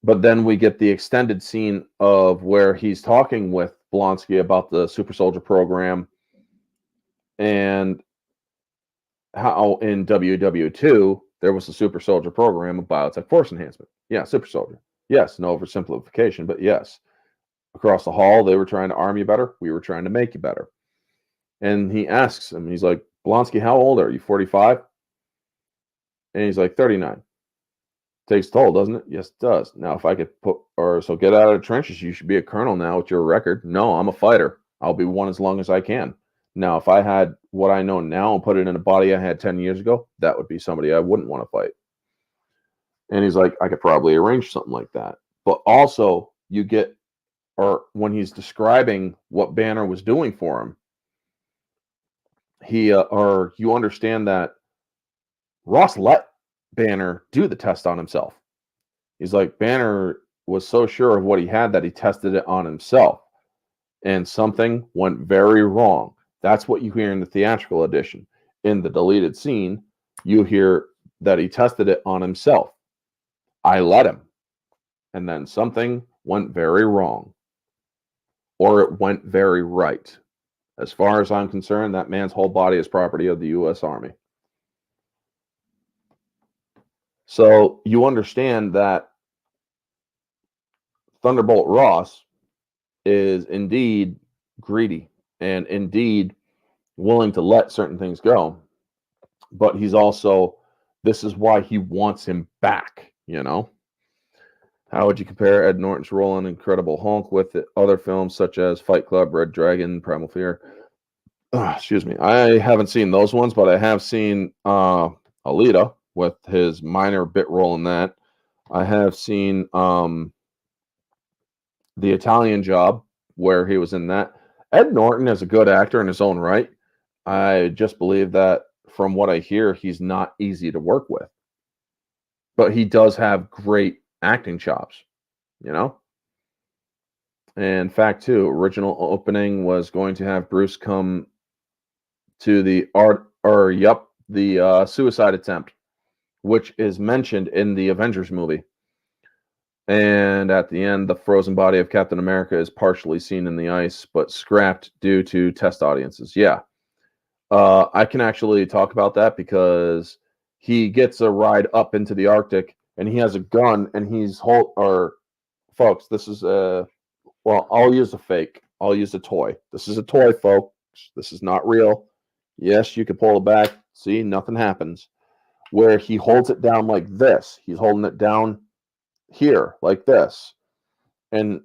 But then we get the extended scene of where he's talking with Blonsky about the super soldier program, and how in WW2 there was a super soldier program of biotech force enhancement. Yeah, super soldier. Yes, no oversimplification, but yes. Across the hall, they were trying to arm you better. We were trying to make you better. And he asks him, he's like, Blonsky, how old are you? 45? And he's like, 39. Takes a toll, doesn't it? Yes, it does. Now, if I could so get out of the trenches, you should be a colonel now with your record. No, I'm a fighter. I'll be one as long as I can. Now, if I had what I know now and put it in a body I had 10 years ago, that would be somebody I wouldn't want to fight. And he's like, I could probably arrange something like that. But also, when he's describing what Banner was doing for him, you understand that Ross let Banner do the test on himself. He's like, Banner was so sure of what he had that he tested it on himself, and something went very wrong. That's what you hear in the theatrical edition. In the deleted scene, you hear that he tested it on himself. I let him. And then something went very wrong. Or it went very right. As far as I'm concerned, that man's whole body is property of the U.S. Army. So you understand that Thunderbolt Ross is indeed greedy and indeed willing to let certain things go. But he's also, this is why he wants him back, How would you compare Ed Norton's role in Incredible Hulk with other films such as Fight Club, Red Dragon, Primal Fear? Excuse me. I haven't seen those ones, but I have seen Alita with his minor bit role in that. I have seen The Italian Job, where he was in that. Ed Norton is a good actor in his own right. I just believe that from what I hear, he's not easy to work with. But he does have great acting chops, And fact too, original opening was going to have Bruce come to the suicide attempt, which is mentioned in the Avengers movie. And at the end, the frozen body of Captain America is partially seen in the ice, but scrapped due to test audiences. Yeah. I can actually talk about that because he gets a ride up into the Arctic and he has a gun and folks, this is I'll use a fake. I'll use a toy. This is a toy, folks. This is not real. Yes, you can pull it back. See, nothing happens. Where he holds it down like this. He's holding it down here like this. And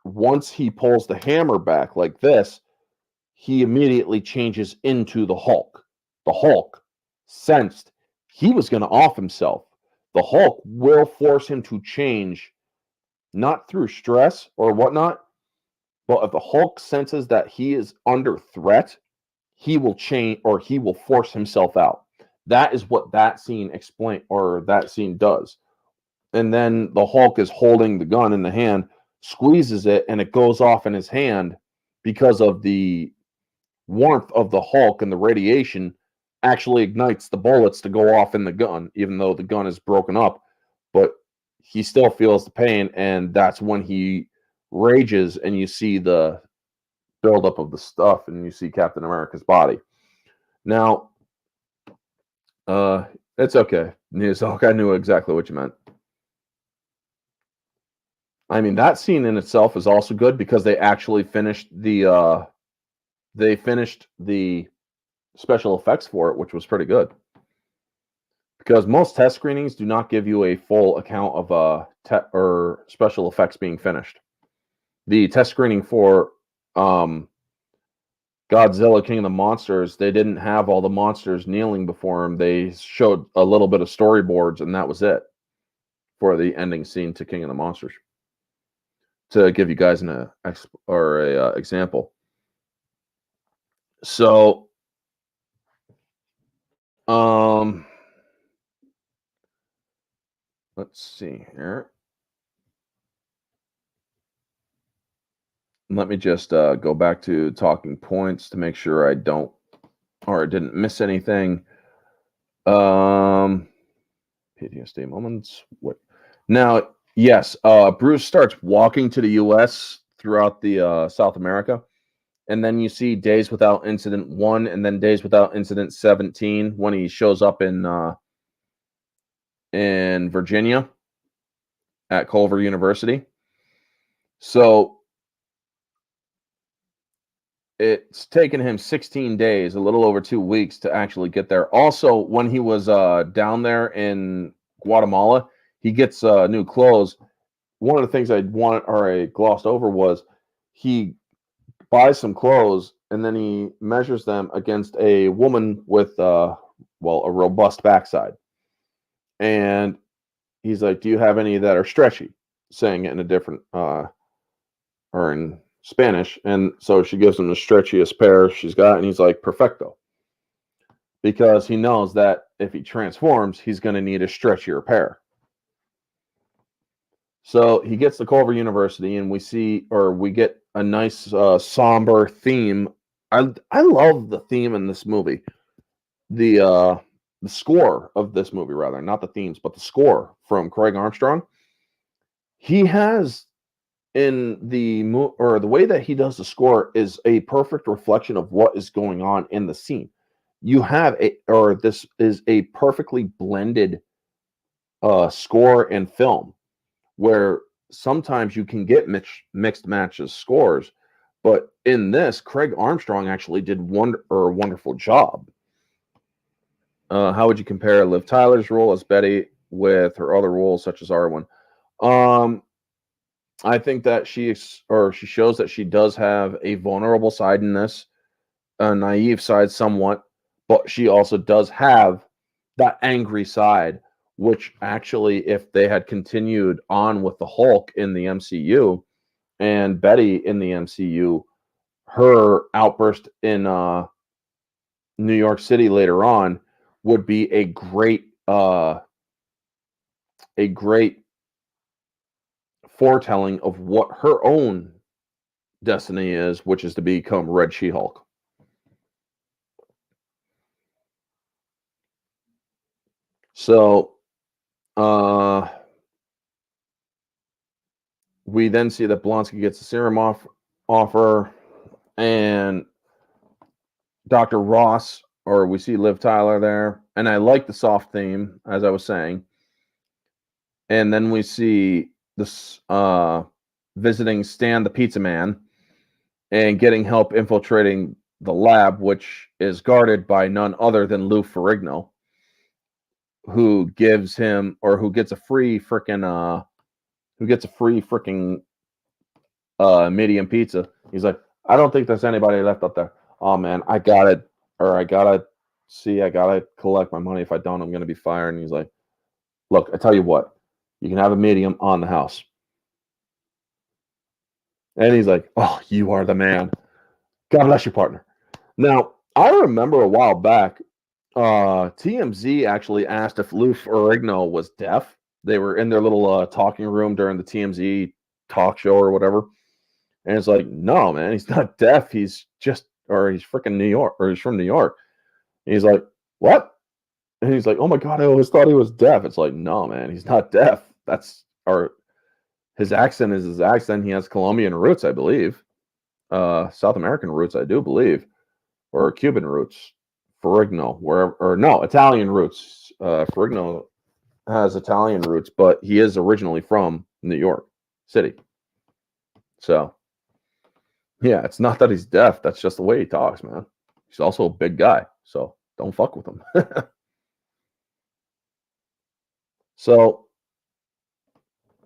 once he pulls the hammer back like this, he immediately changes into the Hulk. The Hulk sensed he was going to off himself. The Hulk will force him to change not through stress or whatnot, but if the Hulk senses that he is under threat, he will change or he will force himself out. That is what that scene does. And then the Hulk is holding the gun in the hand, squeezes it, and it goes off in his hand because of the warmth of the Hulk and the radiation actually ignites the bullets to go off in the gun, even though the gun is broken up. But he still feels the pain, and that's when he rages, and you see the buildup of the stuff, and you see Captain America's body. Now, it's okay. Hulk, I knew exactly what you meant. I mean, that scene in itself is also good because they actually finished the special effects for it, which was pretty good. Because most test screenings do not give you a full account of or special effects being finished. The test screening for Godzilla King of the Monsters, they didn't have all the monsters kneeling before him. They showed a little bit of storyboards, and that was it for the ending scene to King of the Monsters. To give you guys an example. So, let's see here. Let me just go back to talking points to make sure I didn't miss anything. PTSD moments. What? Now, yes, Bruce starts walking to the U.S. throughout the South America, and then you see Days Without Incident 1 and then Days Without Incident 17 when he shows up in Virginia at Culver University. So it's taken him 16 days, a little over 2 weeks, to actually get there. Also, when he was down there in Guatemala, he gets new clothes. One of the things I glossed over was he buys some clothes and then he measures them against a woman with a robust backside. And he's like, "Do you have any that are stretchy?" Saying it in a different or in Spanish. And so she gives him the stretchiest pair she's got, and he's like, "Perfecto." Because he knows that if he transforms, he's going to need a stretchier pair. So he gets to Culver University, and we get a nice somber theme. I love the theme in this movie. The score of this movie, rather, not the themes, but the score from Craig Armstrong. He has the way that he does the score is a perfect reflection of what is going on in the scene. This is a perfectly blended score and film, where sometimes you can get mixed matches scores, but in this, Craig Armstrong actually did a wonderful job. How would you compare Liv Tyler's role as Betty with her other roles, such as Arwen? I think that she shows that she does have a vulnerable side in this, a naive side somewhat, but she also does have that angry side, which actually, if they had continued on with the Hulk in the MCU and Betty in the MCU, her outburst in New York City later on would be a great foretelling of what her own destiny is, which is to become Red She-Hulk. So, we then see that Blonsky gets a serum offer, and Dr. Ross, or we see Liv Tyler there, and I like the soft theme, as I was saying. And then we see this visiting Stan the Pizza Man and getting help infiltrating the lab, which is guarded by none other than Lou Ferrigno, who gets a free freaking medium pizza. He's like, "I don't think there's anybody left up there." "Oh man, I gotta collect my money. If I don't, I'm gonna be fired." And he's like, "Look, I tell you what, you can have a medium on the house." And he's like, "Oh, you are the man. God bless you, partner." Now, I remember a while back, TMZ actually asked if Lou Ferrigno was deaf. They were in their little talking room during the TMZ talk show or whatever. And it's like, no, man, he's not deaf. He's freaking New York, or he's from New York. And he's like, what? And he's like, oh my God, I always thought he was deaf. It's like, no, man, he's not deaf. Or his accent is his accent. He has Colombian roots, I believe. South American roots, I do believe, or Cuban roots. Ferrigno, Italian roots. Ferrigno has Italian roots, but he is originally from New York City. So, yeah, it's not that he's deaf. That's just the way he talks, man. He's also a big guy, so don't fuck with him. So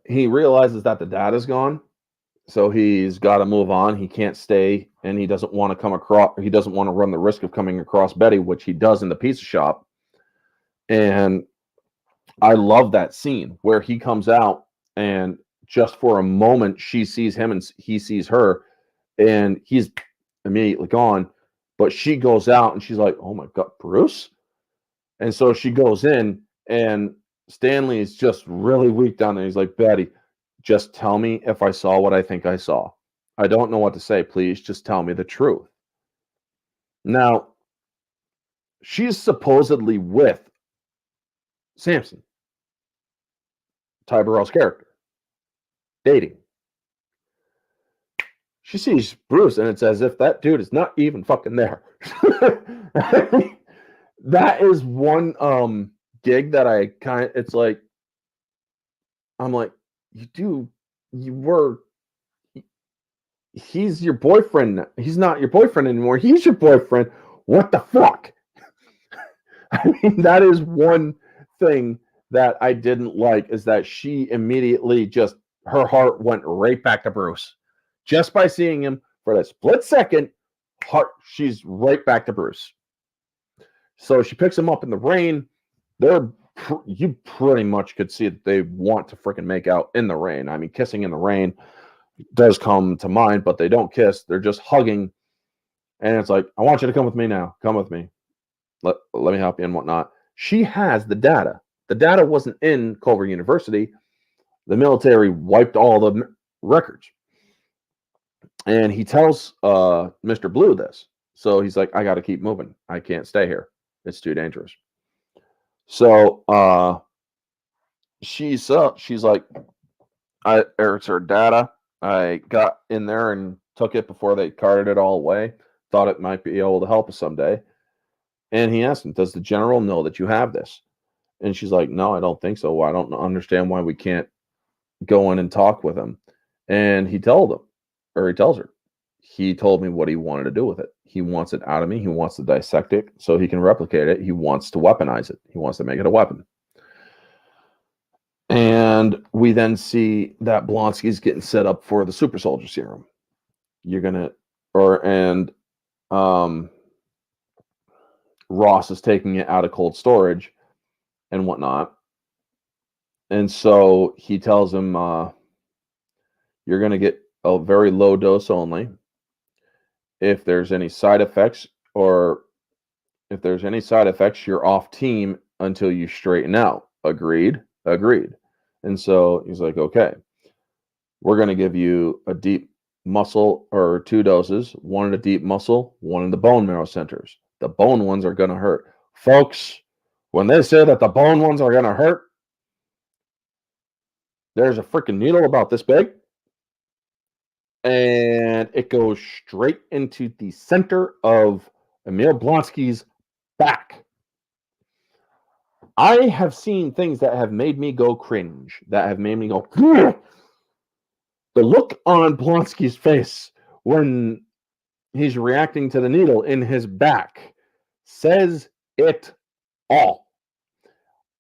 he realizes that the data's gone, so he's got to move on. He can't stay, and he doesn't want to run the risk of coming across Betty, which he does in the pizza shop. And I love that scene where he comes out, and just for a moment, she sees him and he sees her, and he's immediately gone. But she goes out, and she's like, "Oh my God, Bruce!" And so she goes in, and Stanley is just really weak down there. He's like, "Betty, just tell me if I saw what I think I saw. I don't know what to say. Please just tell me the truth." Now, she's supposedly with Samson, Ty Burrell's character, dating. She sees Bruce, and it's as if that dude is not even fucking there. That is one gig that it's like, I'm like, you were, he's your boyfriend. He's not your boyfriend anymore. He's your boyfriend. What the fuck? I mean, that is one thing that I didn't like, is that she immediately her heart went right back to Bruce. Just by seeing him for that split second, she's right back to Bruce. So she picks him up in the rain. You pretty much could see that they want to freaking make out in the rain. I mean, kissing in the rain does come to mind, but they don't kiss. They're just hugging. And it's like, I want you to come with me now. Come with me. Let me help you and whatnot. She has the data. The data wasn't in Culver University. The military wiped all the records. And he tells Mr. Blue this. So he's like, I got to keep moving. I can't stay here. It's too dangerous. So she's like, it's her data. I got in there and took it before they carted it all away. Thought it might be able to help us someday. And he asked him, does the general know that you have this? And she's like, no, I don't think so. I don't understand why we can't go in and talk with him. And he tells her, he told me what he wanted to do with it. He wants it out of me. He wants to dissect it so he can replicate it. He wants to weaponize it. He wants to make it a weapon. And we then see that Blonsky's getting set up for the super soldier serum. Ross is taking it out of cold storage and whatnot. And so he tells him, you're going to get a very low dose only. If there's any side effects, you're off team until you straighten out. Agreed. And so he's like, okay, we're going to give you a deep muscle, or 2 doses, one in the deep muscle, one in the bone marrow centers. The bone ones are going to hurt. Folks, when they say that the bone ones are going to hurt, there's a freaking needle about this big, and it goes straight into the center of Emil Blonsky's back. I have seen things that have made me go cringe, that have made me go, Phew! The look on Blonsky's face when he's reacting to the needle in his back says it all.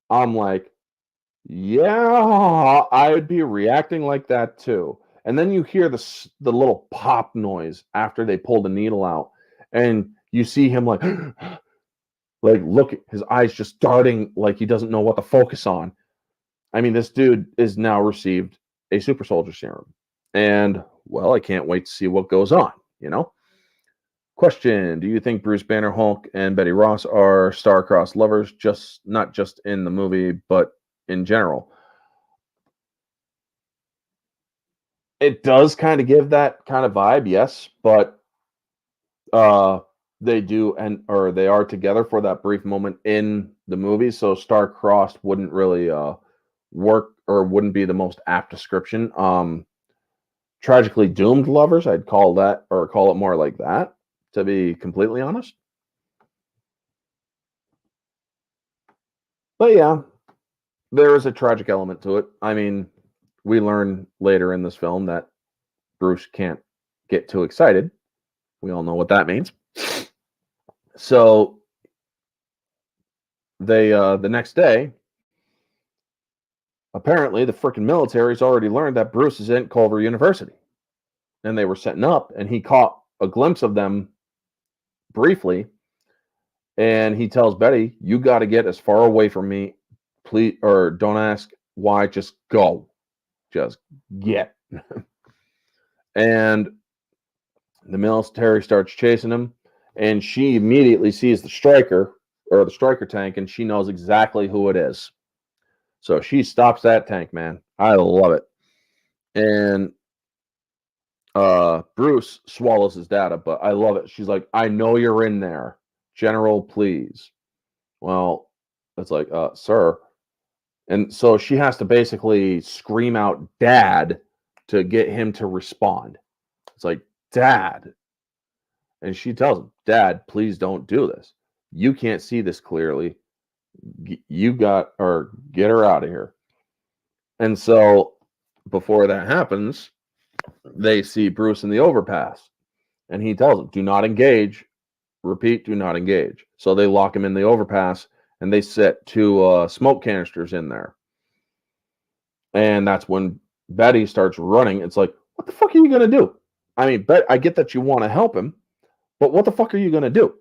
I'm like, yeah, I would be reacting like that too. And then you hear the little pop noise after they pull the needle out, and you see him like look, his eyes just darting like he doesn't know what to focus on. I mean, this dude is now received a super soldier serum. And well, I can't wait to see what goes on, you know? Question: do you think Bruce Banner Hulk and Betty Ross are star-crossed lovers, just not just in the movie, but in general? It does kind of give that kind of vibe, yes, but uh they do and or they are together for that brief moment in the movie, so star-crossed wouldn't really work or wouldn't be the most apt description. Tragically doomed lovers, I'd call that or call it more like that, to be completely honest. But yeah, there is a tragic element to it. I mean, we learn later in this film that Bruce can't get too excited. We all know what that means. So they the next day, apparently the freaking military's already learned that Bruce is in Culver University. And they were setting up and he caught a glimpse of them briefly, and he tells Betty, "You got to get as far away from me, please, or don't ask why, just go. Just get." And the military starts chasing him, and she immediately sees the striker or the striker tank, and she knows exactly who it is. So she stops that tank, man. I love it. And Bruce swallows his data, but I love it. She's like, "I know you're in there. General, please." Well, it's like, sir. And so she has to basically scream out dad to get him to respond. It's like, "Dad." And she tells him, "Dad, please don't do this. You can't see this clearly. You got, or get her out of here." And so before that happens, they see Bruce in the overpass. And he tells them, "Do not engage. Repeat, do not engage." So they lock him in the overpass and they set two smoke canisters in there. And that's when Betty starts running. It's like, what the fuck are you going to do? I mean, I get that you want to help him, but what the fuck are you going to do?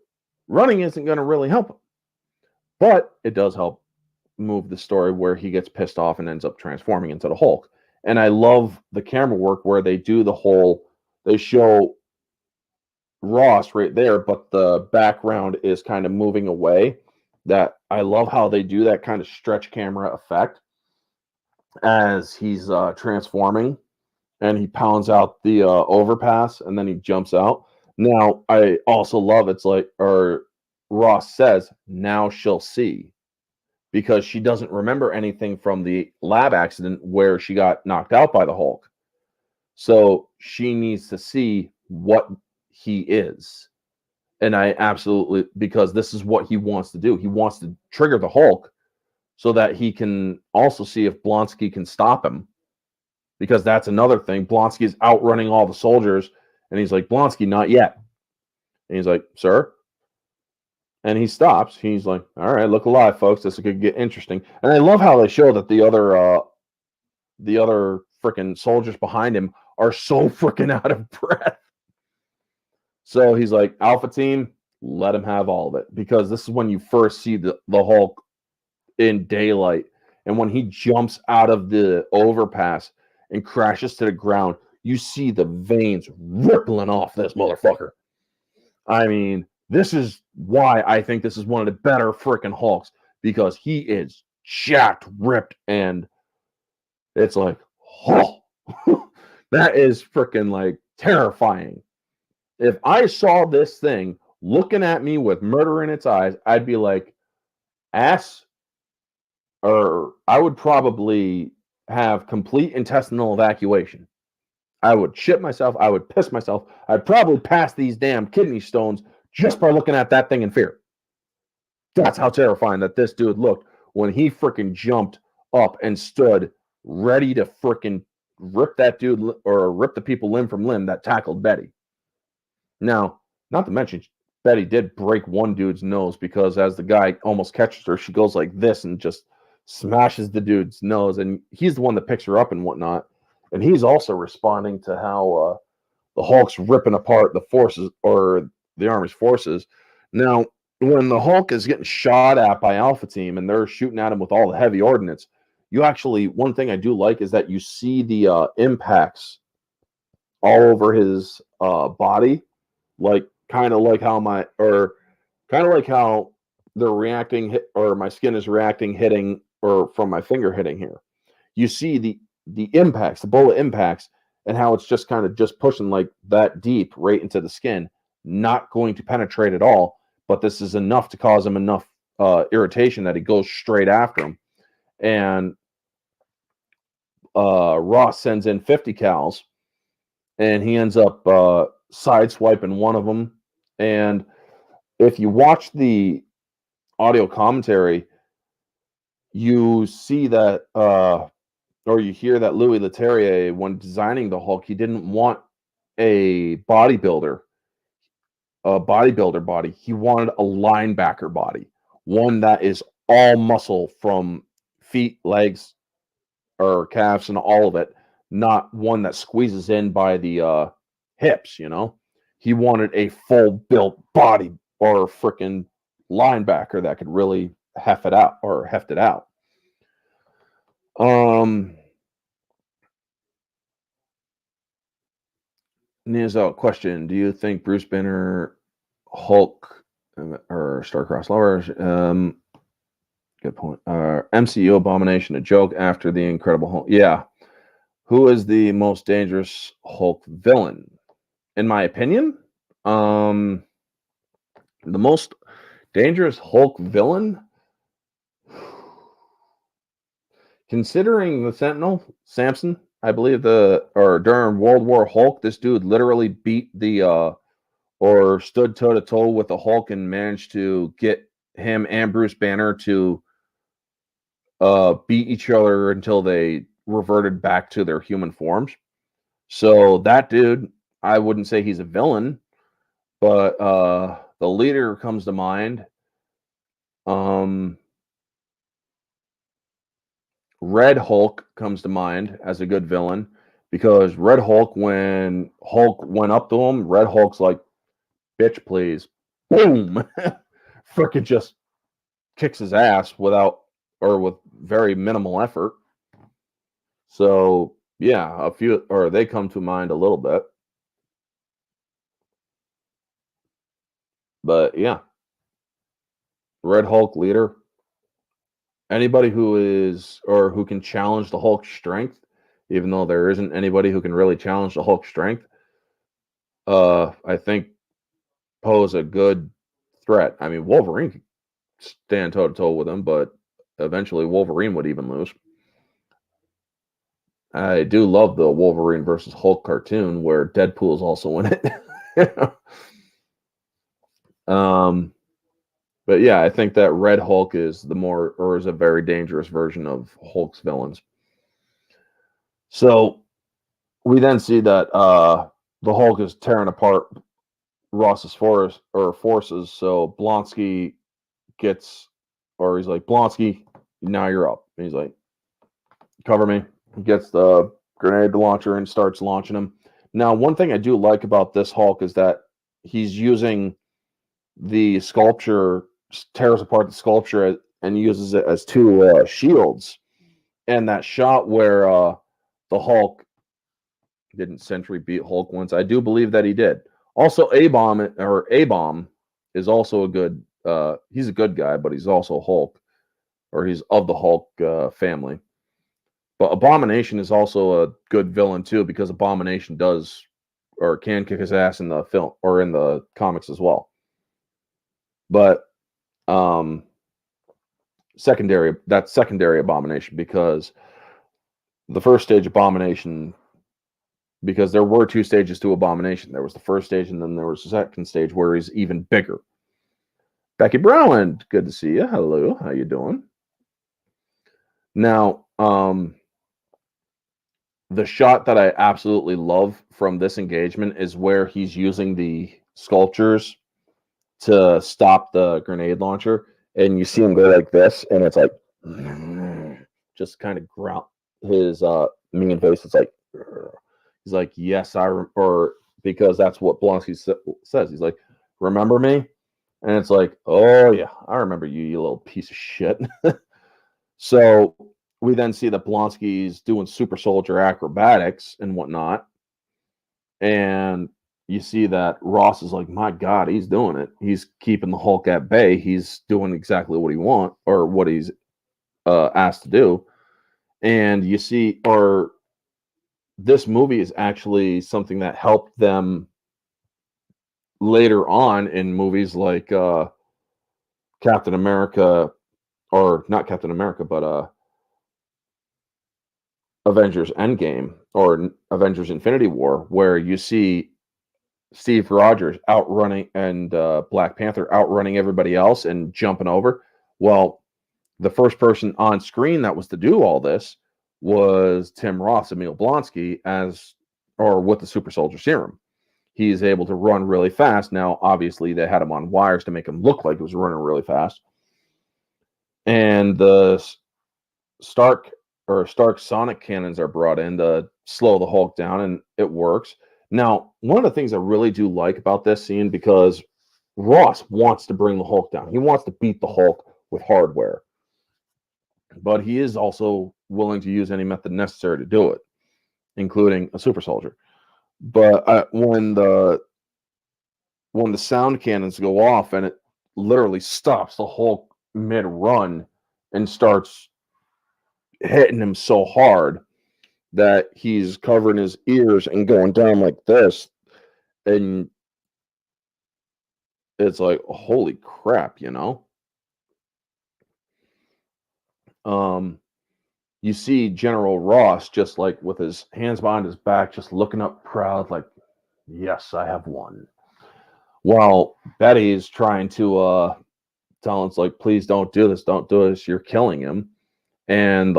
Running isn't going to really help him. But it does help move the story where he gets pissed off and ends up transforming into the Hulk. And I love the camera work where they do the whole, they show Ross right there, but the background is kind of moving away. That I love how they do that kind of stretch camera effect as he's transforming and he pounds out the overpass and then he jumps out. Now, I also love it's like, or Ross says, "Now she'll see," because she doesn't remember anything from the lab accident where she got knocked out by the Hulk. So she needs to see what he is. And I absolutely, because this is what he wants to do. He wants to trigger the Hulk so that he can also see if Blonsky can stop him. Because that's another thing. Blonsky is outrunning all the soldiers. And he's like, "Blonsky, not yet." And he's like, "Sir?" And he stops. He's like, "All right, look alive, folks. This could get interesting." And I love how they show that the other freaking soldiers behind him are so freaking out of breath. So he's like, "Alpha team, let him have all of it." Because this is when you first see the Hulk in daylight. And when he jumps out of the overpass and crashes to the ground, you see the veins rippling off this motherfucker. I mean, this is why I think this is one of the better freaking Hulks, because he is jacked, ripped, and it's like, oh, that is freaking like terrifying. If I saw this thing looking at me with murder in its eyes, I'd be like, ass, or I would probably have complete intestinal evacuation. I would shit myself. I would piss myself. I'd probably pass these damn kidney stones just by looking at that thing in fear. That's how terrifying that this dude looked when he freaking jumped up and stood ready to freaking rip that dude or rip the people limb from limb that tackled Betty. Now, not to mention, Betty did break one dude's nose because as the guy almost catches her, she goes like this and just smashes the dude's nose. And he's the one that picks her up and whatnot. And he's also responding to how the Hulk's ripping apart the forces or the Army's forces. Now, when the Hulk is getting shot at by Alpha Team and they're shooting at him with all the heavy ordnance, you actually, one thing I do like is that you see the impacts all over his body, like kind of like how they're reacting, or my skin is reacting, hitting, or from my finger hitting here. You see the impacts, the bullet impacts, and how it's just kind of just pushing like that deep right into the skin, not going to penetrate at all. But this is enough to cause him enough irritation that he goes straight after him. And Ross sends in 50 cals, and he ends up sideswiping one of them. And if you watch the audio commentary, you see that, or you hear that Louis Leterrier, when designing the Hulk, he didn't want a bodybuilder body. He wanted a linebacker body, one that is all muscle from feet, legs, or calves, and all of it, not one that squeezes in by the hips. He wanted a full built body, or freaking linebacker that could really heft it out. News out question: do you think Bruce Banner, Hulk, or Starcrossed Lovers? Good point. MCU Abomination, a joke after the Incredible Hulk. Yeah. Who is the most dangerous Hulk villain? In my opinion, the most dangerous Hulk villain, considering the Sentinel, Samson, I believe during World War Hulk, this dude literally beat or stood toe to toe with the Hulk and managed to get him and Bruce Banner to beat each other until they reverted back to their human forms. So that dude, I wouldn't say he's a villain, but the leader comes to mind. Red Hulk comes to mind as a good villain, because Red Hulk, when Hulk went up to him, Red Hulk's like, bitch, please. Boom. Frickin' just kicks his ass with very minimal effort. So yeah, they come to mind a little bit. But yeah, Red Hulk leader. Anybody who can challenge the Hulk's strength, even though there isn't anybody who can really challenge the Hulk's strength, I think pose a good threat. I mean, Wolverine could stand toe to toe with him, but eventually Wolverine would even lose. I do love the Wolverine versus Hulk cartoon where Deadpool's also in it. But yeah, I think that Red Hulk is is a very dangerous version of Hulk's villains. So we then see that the Hulk is tearing apart Ross's forces. So Blonsky he's like, Blonsky, now you're up. And he's like, cover me. He gets the grenade launcher and starts launching him. Now, one thing I do like about this Hulk is that he's using the sculpture, tears apart the sculpture, and uses it as two shields. And that shot where the Hulk didn't Sentry beat Hulk once, I do believe that he did. Also, A-Bomb is also a good. He's a good guy, but he's also Hulk, or he's of the Hulk family. But Abomination is also a good villain too, because Abomination does or can kick his ass in the film or in the comics as well. But secondary Abomination, because the first stage Abomination, because there were two stages to Abomination. There was the first stage, and then there was the second stage where he's even bigger. Becky Brown, good to see you. Hello, how you doing? Now, the shot that I absolutely love from this engagement is where he's using the sculptures to stop the grenade launcher, and you see him go like this, and it's like just kind of ground his mean face. It's like he's like, yes, or because that's what Blonsky says. He's like, remember me? And it's like, oh yeah, I remember you, you little piece of shit. So we then see that Blonsky's doing super soldier acrobatics and whatnot. And you see that Ross is like, my God, he's doing it. He's keeping the Hulk at bay. He's doing exactly what he wants or what he's asked to do. And you see, or this movie is actually something that helped them later on in movies like Captain America, or not Captain America, but Avengers Endgame or Avengers Infinity War, where you see Steve Rogers outrunning and Black Panther outrunning everybody else and jumping over. Well, the first person on screen that was to do all this was Tim Roth, Emil Blonsky, as or with the Super Soldier Serum. He's able to run really fast. Now, obviously, they had him on wires to make him look like he was running really fast. And the Stark Sonic cannons are brought in to slow the Hulk down, and it works. Now, one of the things I really do like about this scene, because Ross wants to bring the Hulk down. He wants to beat the Hulk with hardware. But he is also willing to use any method necessary to do it, including a super soldier. But when the sound cannons go off and it literally stops the Hulk mid-run and starts hitting him so hard that he's covering his ears and going down like this, and it's like, holy crap, you know? You see General Ross just like with his hands behind his back, just looking up proud, like, yes, I have won. While Betty's trying to tell him, it's like, please don't do this, you're killing him. And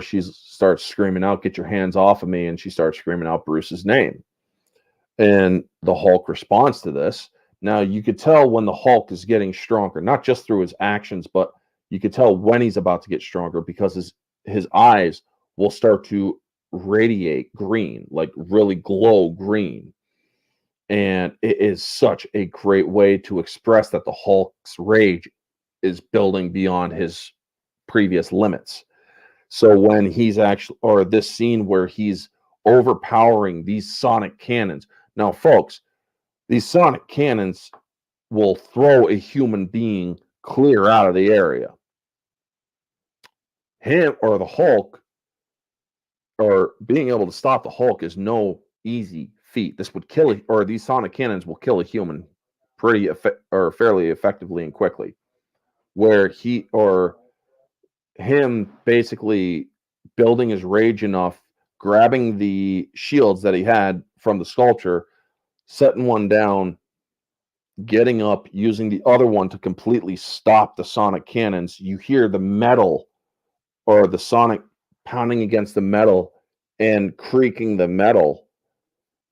she starts screaming out, get your hands off of me, and she starts screaming out Bruce's name. And the Hulk responds to this. Now, you could tell when the Hulk is getting stronger, not just through his actions, but you could tell when he's about to get stronger because his eyes will start to radiate green, like really glow green. And it is such a great way to express that the Hulk's rage is building beyond his previous limits. So when he's actually, or this scene where he's overpowering these sonic cannons. Now, folks, these sonic cannons will throw a human being clear out of the area. Him or the Hulk, or being able to stop the Hulk, is no easy feat. This would kill, or these sonic cannons will kill a human fairly effectively and quickly. Where him basically building his rage enough, grabbing the shields that he had from the sculpture, setting one down, getting up, using the other one to completely stop the sonic cannons. You hear the metal or the sonic pounding against the metal and creaking the metal.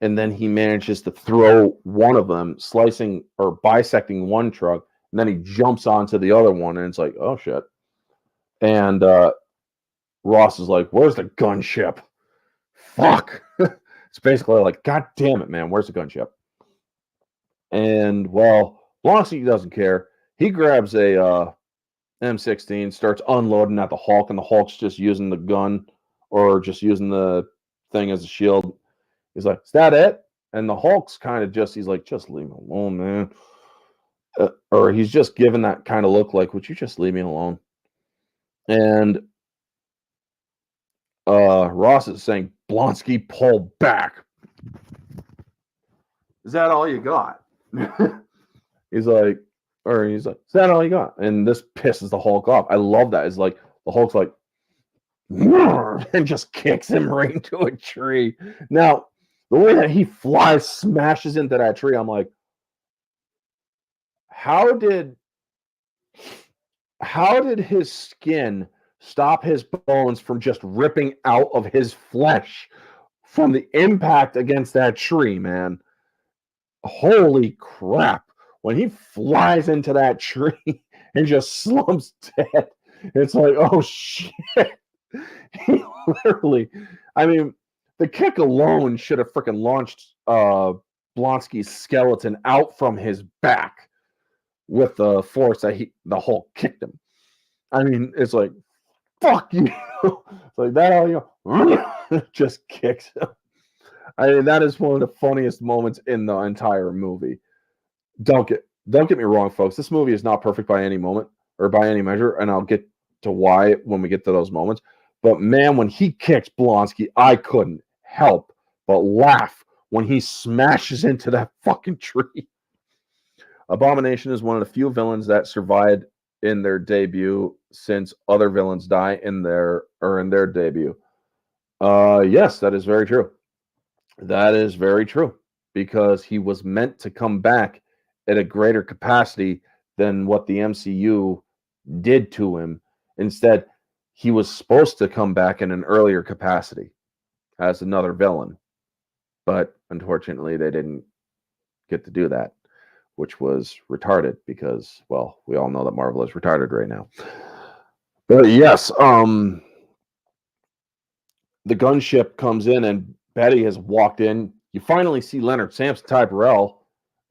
And then he manages to throw one of them, slicing or bisecting one truck, and then he jumps onto the other one, and it's like, oh shit. And Ross is like, where's the gunship? Fuck. It's basically like, God damn it, man, where's the gunship? And, well, Blonsky doesn't care. He grabs a M16, starts unloading at the Hulk, and the Hulk's just using the gun or just using the thing as a shield. He's like, is that it? And the Hulk's kind of he's like, just leave me alone, man. Or he's just giving that kind of look like, would you just leave me alone? And Ross is saying, Blonsky, pull back. Is that all you got? He's like, is that all you got? And this pisses the Hulk off. I love that. It's like, the Hulk's like, and just kicks him right into a tree. Now, the way that he flies, smashes into that tree, I'm like, how did his skin stop his bones from just ripping out of his flesh from the impact against that tree, man? Holy crap. When he flies into that tree and just slumps dead, it's like, oh shit. He literally, I mean, the kick alone should have freaking launched Blonsky's skeleton out from his back with the force that the Hulk kicked him. I mean, it's like, fuck you. It's like that all you just kicks him. I mean, that is one of the funniest moments in the entire movie. Don't get me wrong, folks. This movie is not perfect by any moment or by any measure, and I'll get to why when we get to those moments. But man, when he kicks Blonsky, I couldn't help but laugh when he smashes into that fucking tree. Abomination is one of the few villains that survived in their debut, since other villains die in their debut. Yes, that is very true. That is very true, because he was meant to come back at a greater capacity than what the MCU did to him. Instead, he was supposed to come back in an earlier capacity as another villain, but unfortunately, they didn't get to do that, which was retarded because, well, we all know that Marvel is retarded right now. But yes, the gunship comes in and Betty has walked in. You finally see Leonard Samson, Ty Burrell,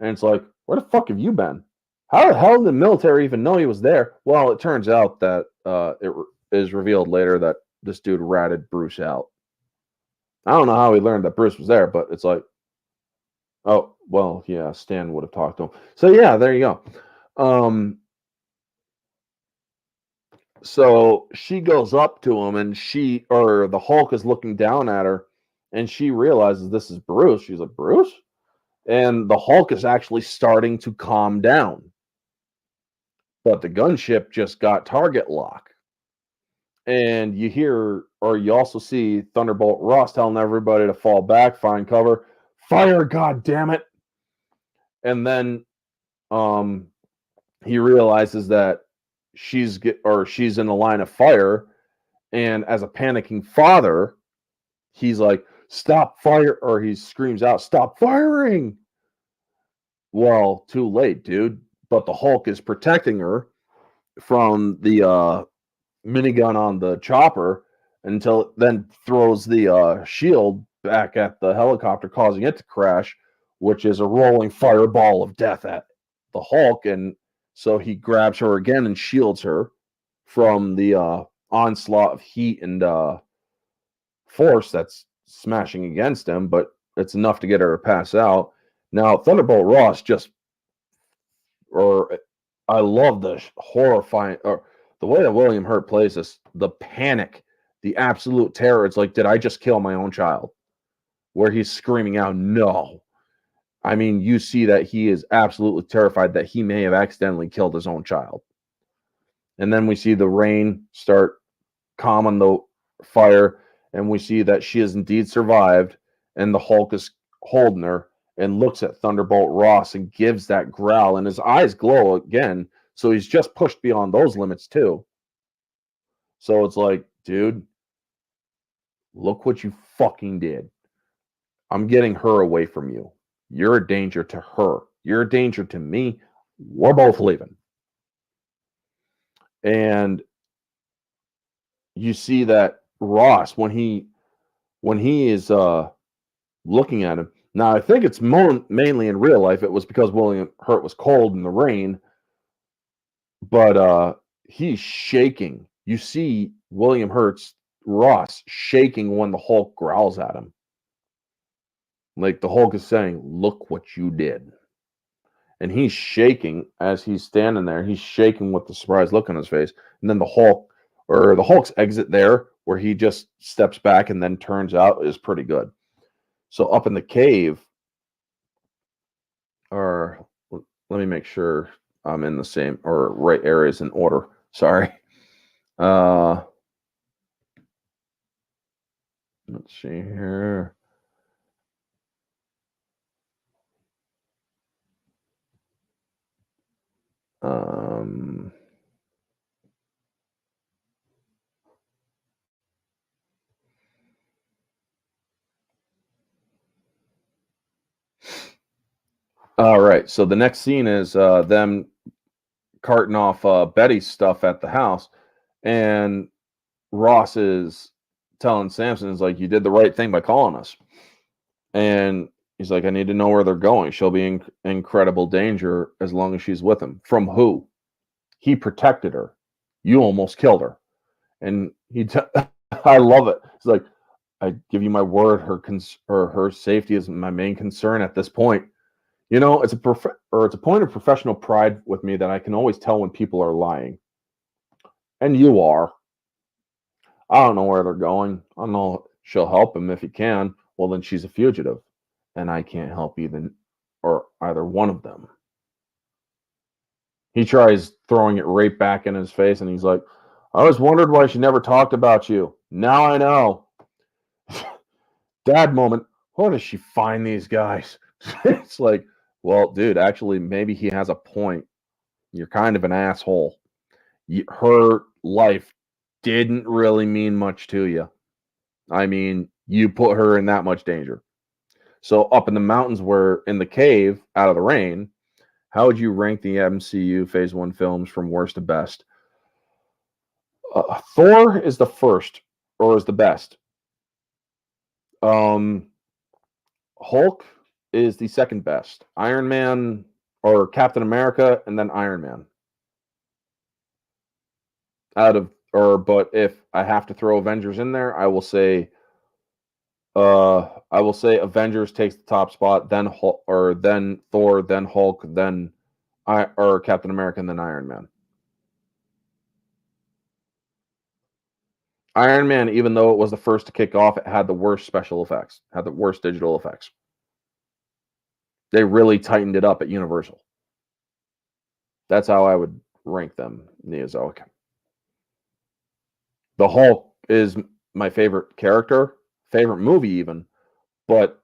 and it's like, where the fuck have you been? How the hell did the military even know he was there? Well, it turns out that it is revealed later that this dude ratted Bruce out. I don't know how he learned that Bruce was there, but it's like, oh, well, yeah, Stan would have talked to him. So yeah, there you go. So she goes up to him, and the Hulk is looking down at her, and she realizes this is Bruce. She's like, Bruce? And the Hulk is actually starting to calm down. But the gunship just got target lock. And you also see Thunderbolt Ross telling everybody to fall back, find cover, fire, god damn it. And then he realizes that she's in the line of fire, and as a panicking father, he's like, stop fire, or he screams out, stop firing. Well, too late, dude. But the Hulk is protecting her from the minigun on the chopper until it then throws the shield back at the helicopter, causing it to crash, which is a rolling fireball of death at the Hulk. And so he grabs her again and shields her from the onslaught of heat and force that's smashing against him, but it's enough to get her to pass out. Now, Thunderbolt Ross I love the horrifying, or the way that William Hurt plays this, the panic, the absolute terror. It's like, did I just kill my own child? Where he's screaming out, no. I mean, you see that he is absolutely terrified that he may have accidentally killed his own child. And then we see the rain start calming the fire, and we see that she has indeed survived, and the Hulk is holding her and looks at Thunderbolt Ross and gives that growl, and his eyes glow again. So he's just pushed beyond those limits too. So it's like, dude, look what you fucking did. I'm getting her away from you. You're a danger to her. You're a danger to me. We're both leaving. And you see that Ross, when he is looking at him. Now, I think it's mainly in real life. It was because William Hurt was cold in the rain, but he's shaking. You see William Hurt's Ross shaking when the Hulk growls at him. Like the Hulk is saying, look what you did. And he's shaking as he's standing there. He's shaking with the surprised look on his face. And then the Hulk's exit there, where he just steps back and then turns out, is pretty good. So up in the cave, or let me make sure I'm in the same or right areas in order. Sorry. Let's see here. All right. So the next scene is them carting off Betty's stuff at the house, and Ross is telling Samson, is like, you did the right thing by calling us. And he's like, I need to know where they're going. She'll be in incredible danger as long as she's with him. From who? He protected her. You almost killed her. And I love it. It's like, I give you my word, her safety is my main concern at this point. You know, it's a point of professional pride with me that I can always tell when people are lying, and you are. I don't know where they're going. I don't know. She'll help him if he can. Well, then she's a fugitive, and I can't help even or either one of them. He tries throwing it right back in his face, and he's like, "I always wondered why she never talked about you. Now I know." Dad moment. Where does she find these guys? It's like, well, dude, actually, maybe he has a point. You're kind of an asshole. Her life didn't really mean much to you. I mean, you put her in that much danger. So up in the mountains, where in the cave, out of the rain, how would you rank the MCU Phase One films from worst to best? Thor is the first, or is the best. Um, Hulk is the second best. Iron Man or Captain America, and then Iron Man. But if I have to throw Avengers in there, I will say Avengers takes the top spot, then Hulk, or then Thor, then Hulk, then or Captain America, and then Iron Man. Iron Man, even though it was the first to kick off, it had the worst special effects, had the worst digital effects. They really tightened it up at Universal. That's how I would rank them, Neozoic. The Hulk is my favorite character, favorite movie even, but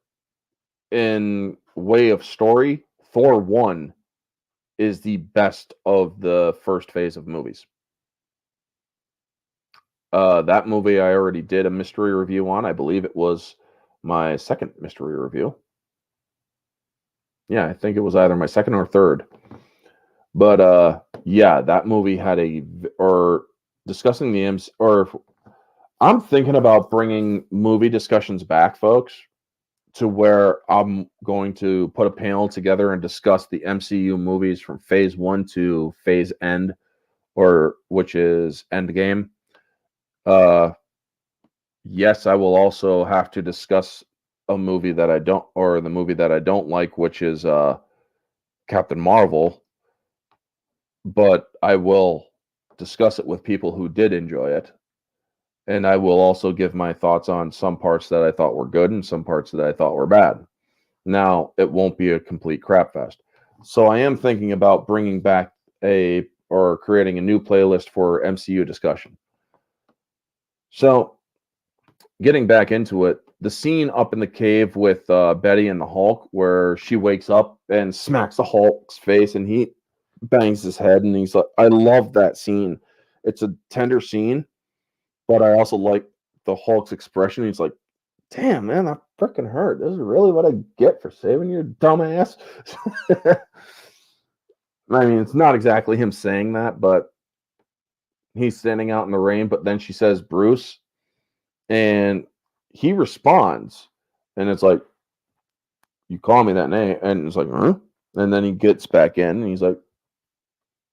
in way of story, Thor 1 is the best of the first phase of movies. That movie I already did a mystery review on. I believe it was my second mystery review. Yeah, I think it was either my second or third. But yeah, that movie had or discussing the MC, or I'm thinking about bringing movie discussions back, folks, to where I'm going to put a panel together and discuss the MCU movies from phase 1 to phase end, or which is Endgame. Yes, I will also have to discuss a movie that I don't, or the movie that I don't like, which is Captain Marvel, but I will discuss it with people who did enjoy it. And I will also give my thoughts on some parts that I thought were good and some parts that I thought were bad. Now, it won't be a complete crap fest. So I am thinking about bringing back or creating a new playlist for MCU discussion. So, getting back into it, the scene up in the cave with Betty and the Hulk, where she wakes up and smacks the Hulk's face and he bangs his head, and he's like, I love that scene. It's a tender scene, but I also like the Hulk's expression. He's like, damn, man, that freaking hurt. This is really what I get for saving you, dumbass. I mean, it's not exactly him saying that, but he's standing out in the rain. But then she says, Bruce, and he responds, and it's like, you call me that name, and it's like, huh? And then he gets back in, and he's like,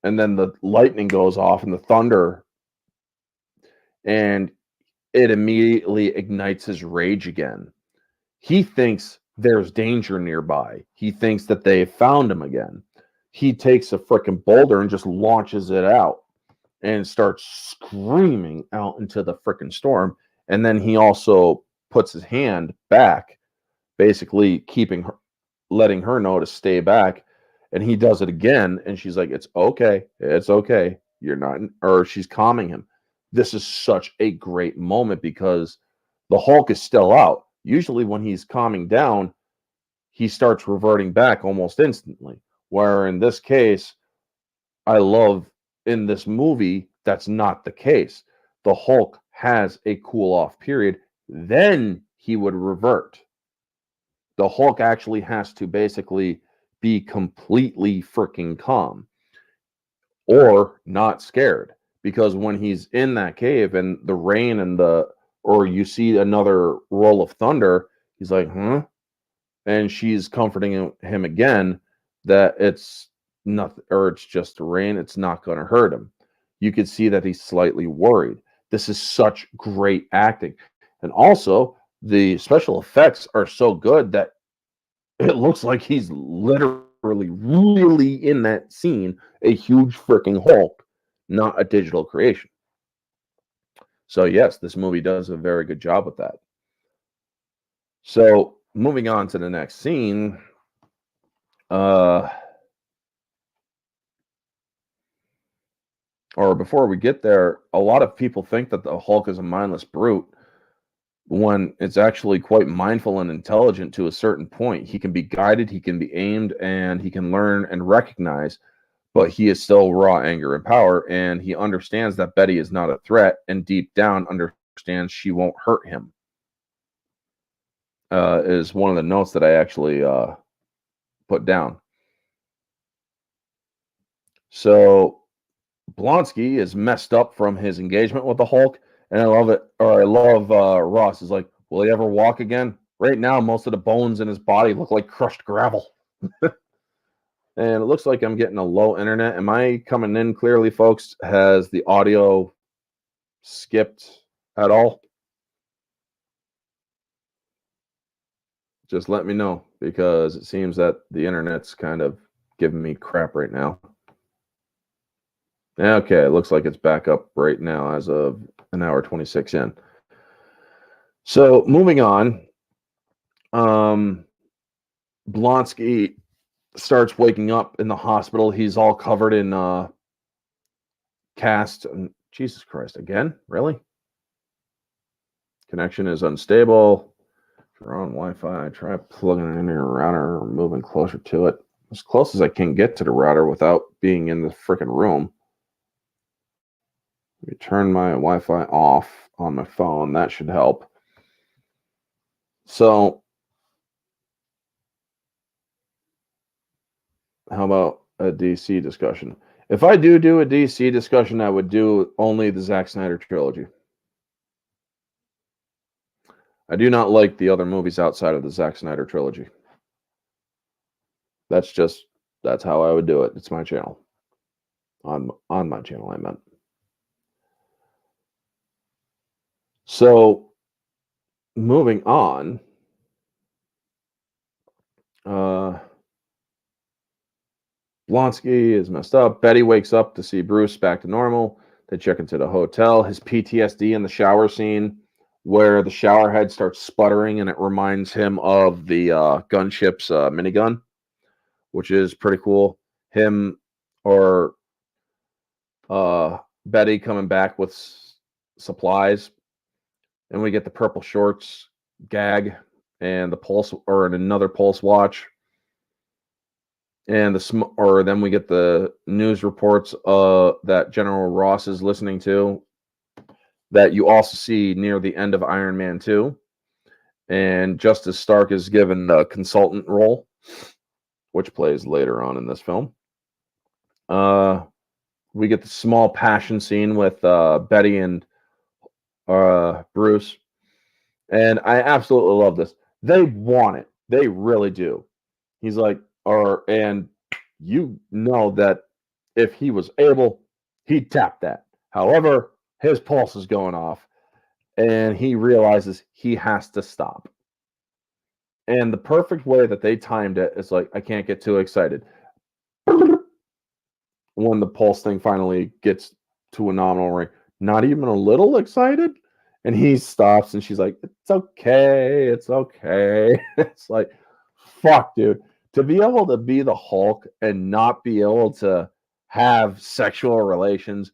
and then the lightning goes off and the thunder, and it immediately ignites his rage again. He thinks there's danger nearby. He thinks that they found him again. He takes a freaking boulder and just launches it out and starts screaming out into the freaking storm. And then he also puts his hand back, basically letting her know to stay back. And he does it again. And she's like, it's okay. It's okay. You're not, or she's calming him. This is such a great moment because the Hulk is still out. Usually when he's calming down, he starts reverting back almost instantly. Where in this case, I love in this movie, that's not the case. The Hulk has a cool off period. Then he would revert. The Hulk actually has to basically be completely freaking calm or not scared, because when he's in that cave and the rain and or you see another roll of thunder, he's like, huh? And she's comforting him again that it's nothing, or it's just the rain, it's not going to hurt him. You could see that he's slightly worried. This is such great acting. And also, the special effects are so good that it looks like he's literally really in that scene, a huge freaking Hulk, not a digital creation. So yes, this movie does a very good job with that. So moving on to the next scene, uh, or before we get there, a lot of people think that the Hulk is a mindless brute when it's actually quite mindful and intelligent to a certain point. He can be guided, he can be aimed, and he can learn and recognize, but he is still raw anger and power, and he understands that Betty is not a threat, and deep down understands she won't hurt him. Is one of the notes that I actually put down. So Blonsky is messed up from his engagement with the Hulk, and I love it. Or I love Ross is like, will he ever walk again? Right now, most of the bones in his body look like crushed gravel. And it looks like I'm getting a low internet. Am I coming in clearly, folks? Has the audio skipped at all? Just let me know, because it seems that the internet's kind of giving me crap right now. Okay, it looks like it's back up right now as of an hour 26 in. So moving on, Blonsky starts waking up in the hospital. He's all covered in cast. Jesus Christ, again? Really? Connection is unstable. If you're on Wi-Fi, try plugging it in your router or moving closer to it. As close as I can get to the router without being in the freaking room. Let me turn my Wi-Fi off on my phone. That should help. So, how about a DC discussion? If I do a DC discussion, I would do only the Zack Snyder trilogy. I do not like the other movies outside of the Zack Snyder trilogy. That's how I would do it. It's my channel. On my channel, I meant. So, moving on. Blonsky is messed up. Betty wakes up to see Bruce back to normal. They check into the hotel. His PTSD in the shower scene, where the shower head starts sputtering, and it reminds him of the gunship's minigun, which is pretty cool. Him or Betty coming back with supplies, and we get the purple shorts gag and the pulse, or another pulse watch. And then we get the news reports that General Ross is listening to, that you also see near the end of Iron Man 2. And Justice Stark is given the consultant role, which plays later on in this film. We get the small passion scene with Betty and Bruce. And I absolutely love this. They want it. They really do. He's like, and you know that if he was able, he'd tap that. However, his pulse is going off, and he realizes he has to stop. And the perfect way that they timed it is like, I can't get too excited. When the pulse thing finally gets to a nominal rate, not even a little excited. And he stops, and she's like, it's okay. It's okay. It's like, fuck, dude. To be able to be the Hulk and not be able to have sexual relations,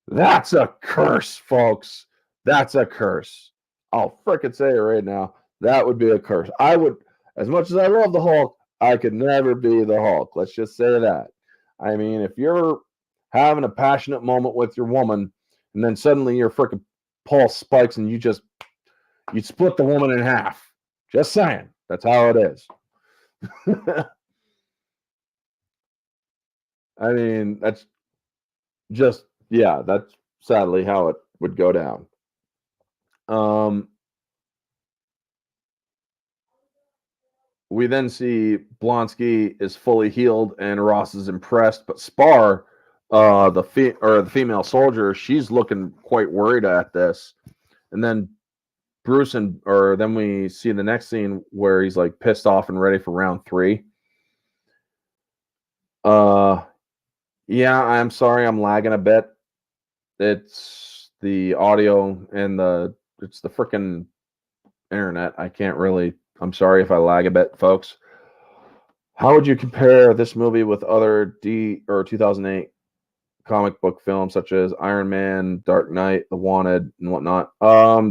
that's a curse, folks. That's a curse. I'll frickin' say it right now. That would be a curse. I would, as much as I love the Hulk, I could never be the Hulk. Let's just say that. I mean, if you're having a passionate moment with your woman, and then suddenly your frickin' pulse spikes and you split the woman in half. Just saying. That's how it is. I mean, that's sadly how it would go down. We then see Blonsky is fully healed and Ross is impressed, but Spar, the female soldier, she's looking quite worried at this. And then Bruce or then we see the next scene where he's like pissed off and ready for round 3. Uh, yeah, I'm sorry, I'm lagging a bit. It's the audio and it's the freaking internet. I can't really. I'm sorry if I lag a bit, folks. How would you compare this movie with other 2008 comic book films such as Iron Man, Dark Knight, The Wanted, and whatnot?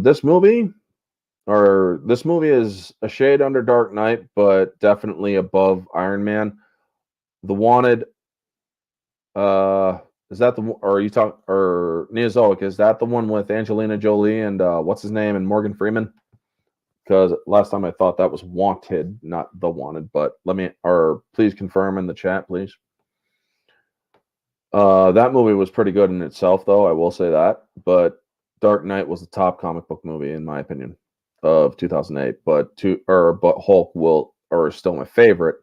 This movie is a shade under Dark Knight, but definitely above Iron Man. The Wanted, is that the or are you talk or Neozoic? Is that the one with Angelina Jolie and what's his name and Morgan Freeman? Because last time I thought that was Wanted, not The Wanted. But please confirm in the chat, please. That movie was pretty good in itself, though, I will say that. But Dark Knight was the top comic book movie in my opinion of 2008. But Hulk is still my favorite.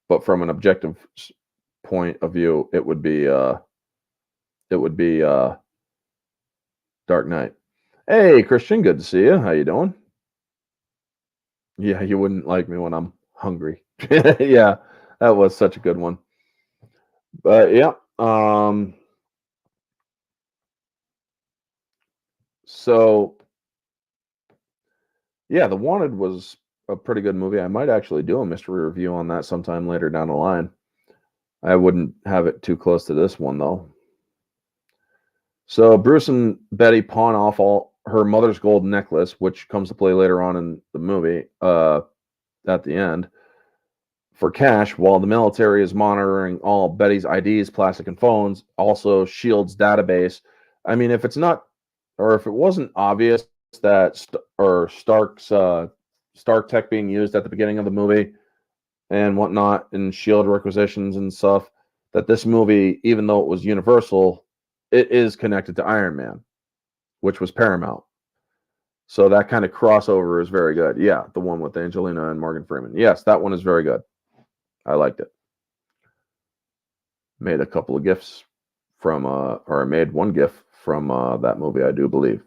But from an objective point of view, it would be Dark Knight. Hey, Christian, good to see you. How you doing? Yeah, you wouldn't like me when I'm hungry. Yeah, that was such a good one. But yeah, so yeah, The Wanted was a pretty good movie. I might actually do a mystery review on that sometime later down the line. I wouldn't have it too close to this one though. So Bruce and Betty pawn off all her mother's gold necklace, which comes to play later on in the movie, at the end, for cash, while the military is monitoring all Betty's IDs, plastic, and phones. Also, Shield's database. I mean, if it wasn't obvious that Stark tech being used at the beginning of the movie and whatnot, and Shield requisitions and stuff, that this movie, even though it was Universal, it is connected to Iron Man, which was Paramount. So that kind of crossover is very good. Yeah, the one with Angelina and Morgan Freeman. Yes, that one is very good. I liked it. Made a couple of gifts I made one gift from that movie, I do believe.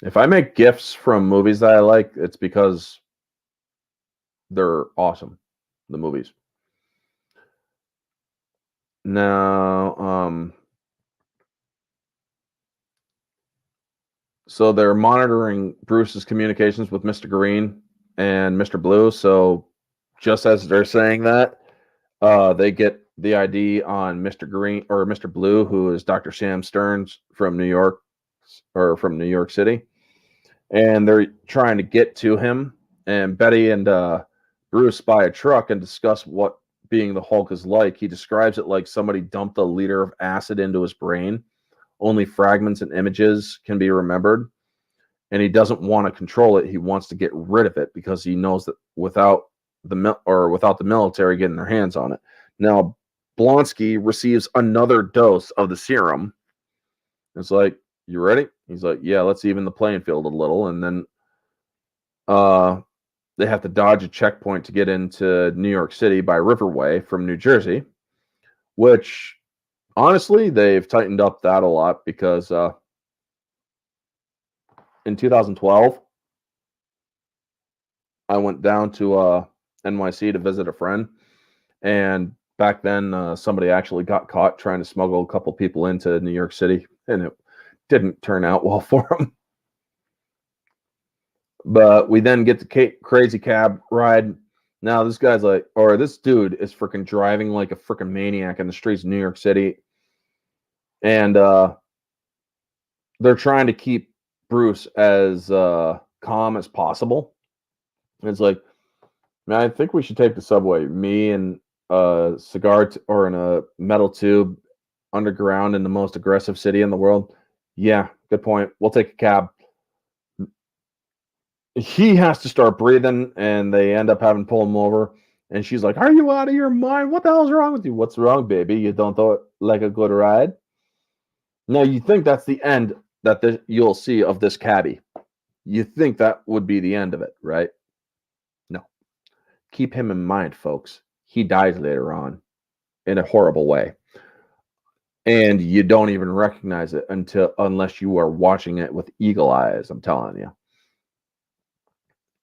If I make gifts from movies that I like, it's because they're awesome, the movies. Now, so they're monitoring Bruce's communications with Mr. Green and Mr. Blue. So just as they're saying that, they get the ID on Mr. Green or Mr. Blue, who is Dr. Sam Stearns from New York City. And they're trying to get to him. And Betty and Bruce buy a truck and discuss what being the Hulk is like. He describes it like somebody dumped a liter of acid into his brain. Only fragments and images can be remembered. And he doesn't want to control it. He wants to get rid of it because he knows that without the military getting their hands on it. Now, Blonsky receives another dose of the serum. It's like, you ready? He's like, yeah, let's even the playing field a little. And then they have to dodge a checkpoint to get into New York City by Riverway from New Jersey, which honestly, they've tightened up that a lot because in 2012, I went down to NYC to visit a friend. And back then, somebody actually got caught trying to smuggle a couple people into New York City, and it didn't turn out well for them. But we then get the crazy cab ride. Now this dude is freaking driving like a freaking maniac in the streets of New York City. And they're trying to keep Bruce as calm as possible. And it's like, man, I think we should take the subway. Me and a cigar or in a metal tube underground in the most aggressive city in the world. Yeah, good point. We'll take a cab. He has to start breathing, and they end up having to pull him over. And she's like, "Are you out of your mind? What the hell's wrong with you? What's wrong, baby? You don't like a good ride?" Now you think that's the end that you'll see of this cabbie. You think that would be the end of it, right? No. Keep him in mind, folks. He dies later on in a horrible way. And you don't even recognize it unless you are watching it with eagle eyes, I'm telling you.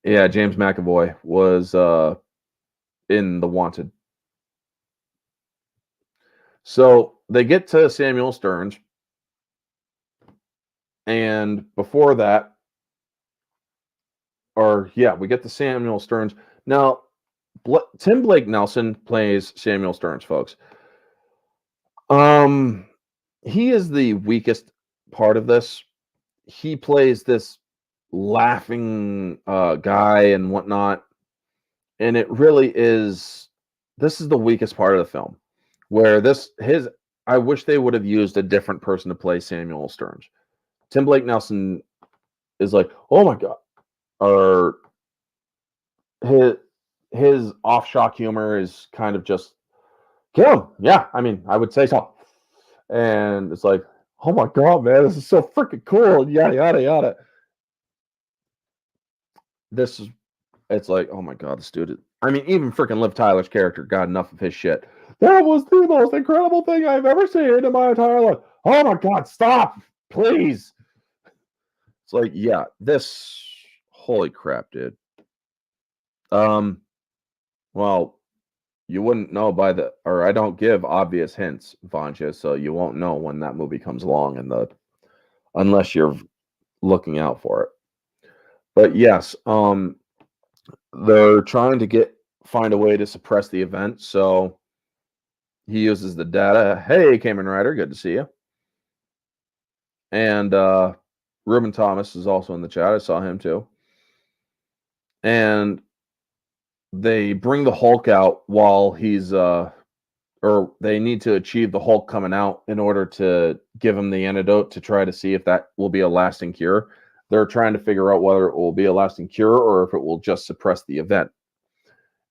Yeah, James McAvoy was in The Wanted. So they get to Samuel Stearns, and before that, or yeah, we get to Samuel Stearns. Now, Tim Blake Nelson plays Samuel Stearns, folks. Um, he is the weakest part of this. He plays this laughing guy and whatnot, and it really is. This is the weakest part of the film, where this his. I wish they would have used a different person to play Samuel Stearns. Tim Blake Nelson is like, oh my god, or his off shock humor is kind of just kill him. Yeah, I mean, I would say so. And it's like, oh my god, man, this is so freaking cool, and yada yada yada. This is it's like, oh my god, this dude. I mean, even freaking Liv Tyler's character got enough of his shit. That was the most incredible thing I've ever seen in my entire life. Oh my god, stop, please. It's like, yeah, this. Holy crap, dude. Well, you wouldn't know by the, or I don't give obvious hints, Vanja, so you won't know when that movie comes along unless you're looking out for it. But yes, they're trying to find a way to suppress the event, so he uses the data. Hey, Kamen Rider, good to see you. And Ruben Thomas is also in the chat. I saw him too. And they bring the Hulk out while he's or they need to achieve the Hulk coming out in order to give him the antidote to try to see if that will be a lasting cure. They're trying to figure out whether it will be a lasting cure or if it will just suppress the event.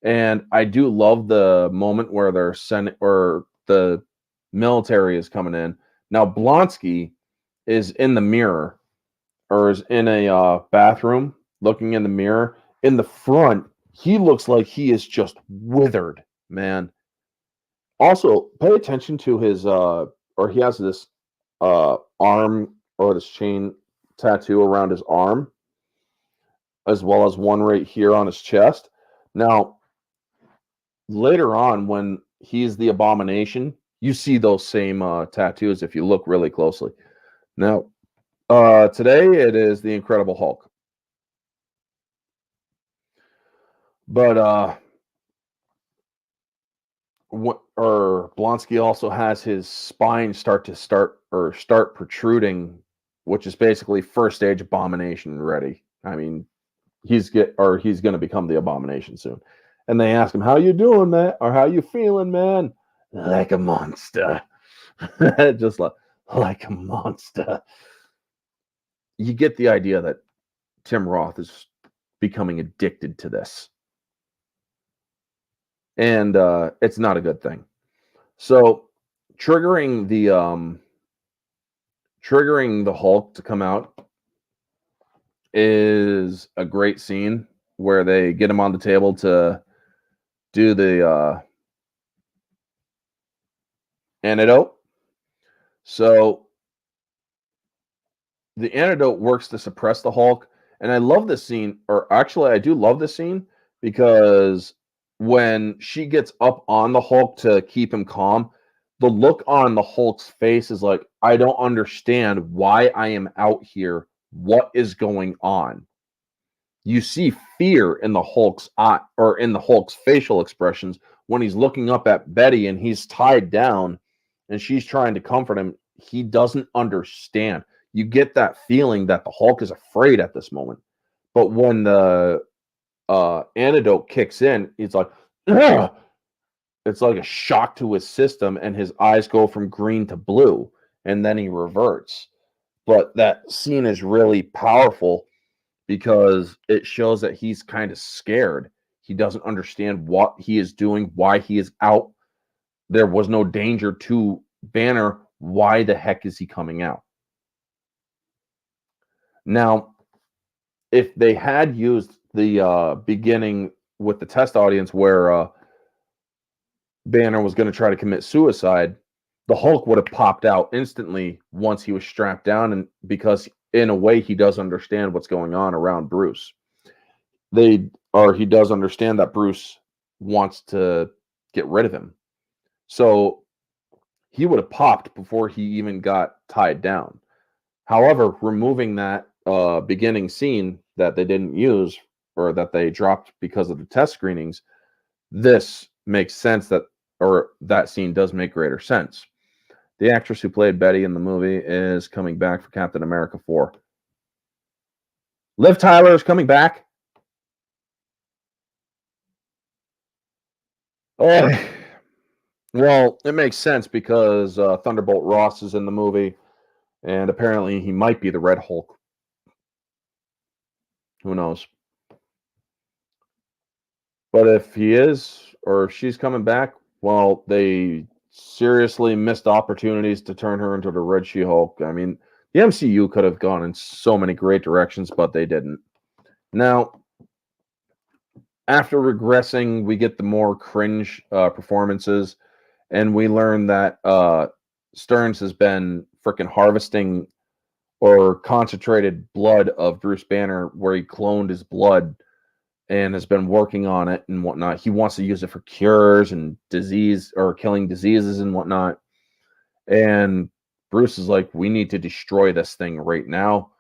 And I do love the moment where they're sending, or the military is coming in. Now Blonsky is in the mirror, or is in a bathroom looking in the mirror. In the front, he looks like he is just withered, man. Also, pay attention to his or he has this arm, or this chain tattoo around his arm, as well as one right here on his chest. Now, later on, when he's the Abomination, you see those same tattoos if you look really closely. Now, today it is the Incredible Hulk. But Blonsky also has his spine start protruding, which is basically first stage Abomination ready. I mean, he's going to become the Abomination soon. And they ask him, "How you doing, man? Or how you feeling, man?" Like a monster. Just like a monster. You get the idea that Tim Roth is becoming addicted to this. And it's not a good thing. So triggering the Hulk to come out is a great scene where they get him on the table to do the antidote. So the antidote works to suppress the Hulk, and I love this scene, or actually I do love this scene, because when she gets up on the Hulk to keep him calm, the look on the Hulk's face is like, I don't understand why I am out here. What is going on? You see fear in the Hulk's eye, or in the Hulk's facial expressions, when he's looking up at Betty and he's tied down and she's trying to comfort him. He doesn't understand. You get that feeling that the Hulk is afraid at this moment. But when the antidote kicks in, he's like, ugh! It's like a shock to his system, and his eyes go from green to blue, and then he reverts. But that scene is really powerful because it shows that he's kind of scared. He doesn't understand what he is doing, why he is out. There was no danger to Banner. Why the heck is he coming out? Now, if they had used the beginning with the test audience where Banner was going to try to commit suicide, the Hulk would have popped out instantly once he was strapped down, and because in a way he does understand what's going on around Bruce. he does understand that Bruce wants to get rid of him. So he would have popped before he even got tied down. However, removing that beginning scene that they didn't use or that they dropped because of the test screenings, this makes sense that scene does make greater sense. The actress who played Betty in the movie is coming back for Captain America 4. Liv Tyler is coming back. Oh, well, it makes sense because Thunderbolt Ross is in the movie, and apparently he might be the Red Hulk. Who knows? But if he is, or if she's coming back, well, they seriously missed opportunities to turn her into the Red She-Hulk. I mean, the MCU could have gone in so many great directions, but they didn't. Now, after regressing, we get the more cringe performances, and we learn that Stearns has been freaking harvesting or concentrated blood of Bruce Banner, where he cloned his blood and has been working on it and whatnot. He wants to use it for cures and disease or killing diseases and whatnot. And Bruce is like, we need to destroy this thing right now.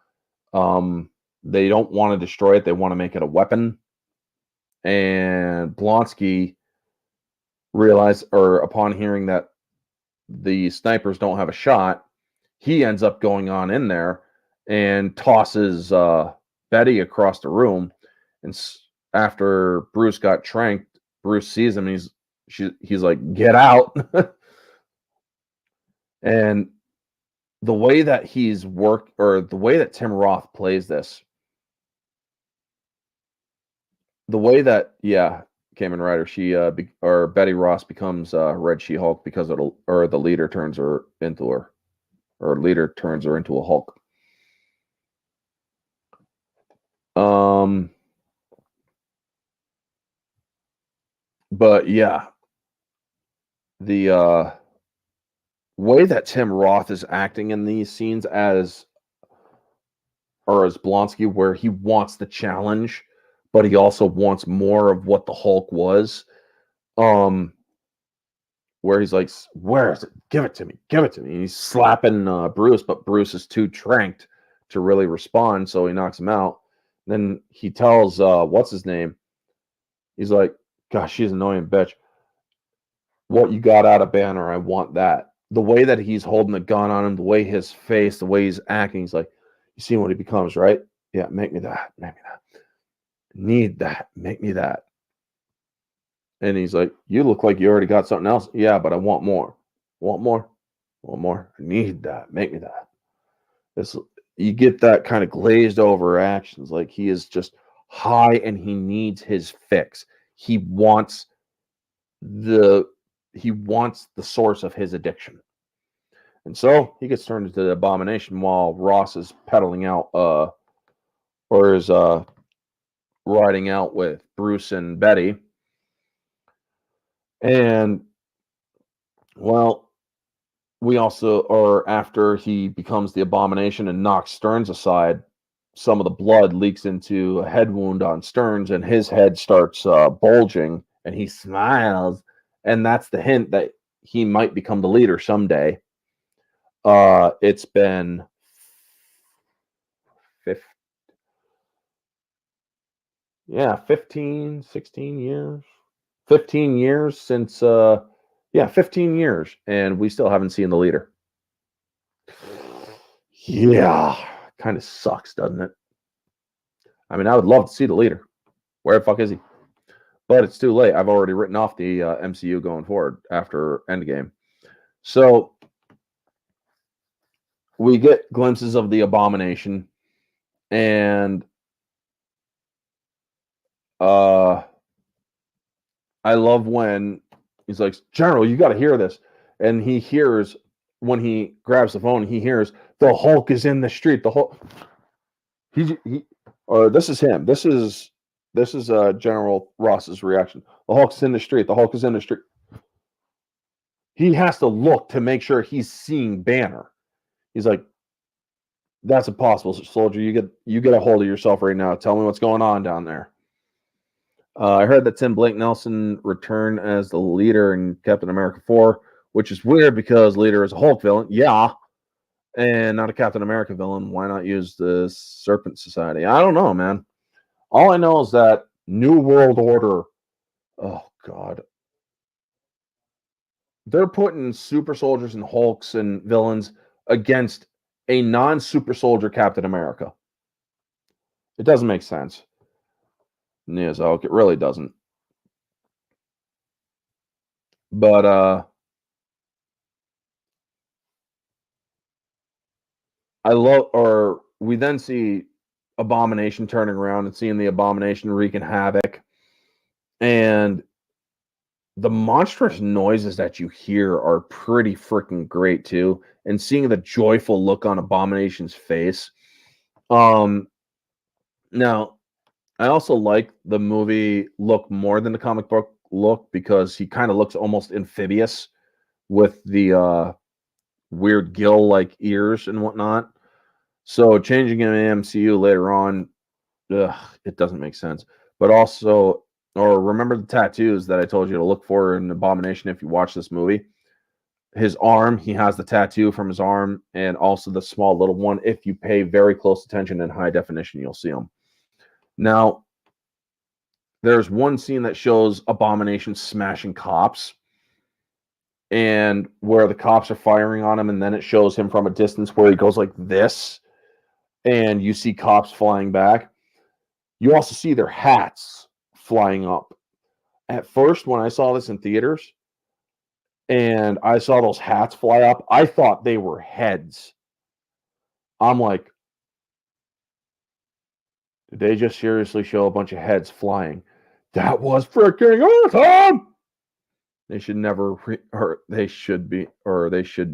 They don't want to destroy it. They want to make it a weapon. And Blonsky realized, or upon hearing that the snipers don't have a shot, he ends up going on in there and tosses Betty across the room. And after Bruce got tranked, Bruce sees him. And he's like, "Get out!" And the way that he's worked, or the way that Tim Roth plays this, the way that Kamen Rider, or Betty Ross becomes Red She-Hulk because the leader turns her into her, or leader turns her into a Hulk. But yeah, the way that Tim Roth is acting in these scenes as Blonsky, where he wants the challenge, but he also wants more of what the Hulk was. Where he's like, "Where is it? Give it to me! Give it to me!" And he's slapping Bruce, but Bruce is too tranked to really respond, so he knocks him out. Then he tells what's his name? He's like, "Gosh, she's an annoying bitch. What you got out of Banner? I want that." The way that he's holding the gun on him, the way his face, the way he's acting, he's like, "You see what he becomes, right? Yeah, make me that. Make me that. Need that. Make me that." And he's like, "You look like you already got something else." "Yeah, but I want more. Want more? Want more? I need that. Make me that." It's, you get that kind of glazed over actions. Like he is just high and he needs his fix. He wants the source of his addiction. And so he gets turned into the Abomination while Ross is pedaling out or is riding out with Bruce and Betty. And well, we also, or after he becomes the Abomination and knocks Stearns aside, some of the blood leaks into a head wound on Stearns, and his head starts bulging, and he smiles, and that's the hint that he might become the leader someday. It's been 15, 16 years. 15 years since 15 years, and we still haven't seen the leader. Yeah, kind of sucks, doesn't it? I mean, I would love to see the leader. Where the fuck is he? But it's too late. I've already written off the MCU going forward after Endgame. So we get glimpses of the Abomination, and I love when he's like, "General, you got to hear this," and he hears when he grabs the phone, he hears the Hulk is in the street. The Hulk. Or this is him. This is General Ross's reaction. The Hulk's in the street. The Hulk is in the street. He has to look to make sure he's seeing Banner. He's like, "That's impossible, soldier. You get a hold of yourself right now. Tell me what's going on down there." I heard that Tim Blake Nelson returned as the leader in Captain America 4, which is weird because leader is a Hulk villain. Yeah. And not a Captain America villain. Why not use the Serpent Society? I don't know, man. All I know is that New World Order. Oh, God. They're putting super soldiers and Hulks and villains against a non super soldier Captain America. It doesn't make sense. Yes, Hulk. It really doesn't. But I love, or we then see Abomination turning around and seeing the Abomination wreaking havoc, and the monstrous noises that you hear are pretty freaking great too. And seeing the joyful look on Abomination's face. Now I also like the movie look more than the comic book look because he kind of looks almost amphibious with the weird gill like ears and whatnot. So changing him in MCU later on, it doesn't make sense. But also, or remember the tattoos that I told you to look for in Abomination if you watch this movie. His arm, he has the tattoo from his arm, and also the small little one. If you pay very close attention in high definition, you'll see them. Now, there's one scene that shows Abomination smashing cops, and where the cops are firing on him, and then it shows him from a distance where he goes like this, and you see cops flying back. You also see their hats flying up. At first, when I saw this in theaters and I saw those hats fly up, I thought they were heads. I'm like, did they just seriously show a bunch of heads flying? That was freaking awesome. They should never, or they should be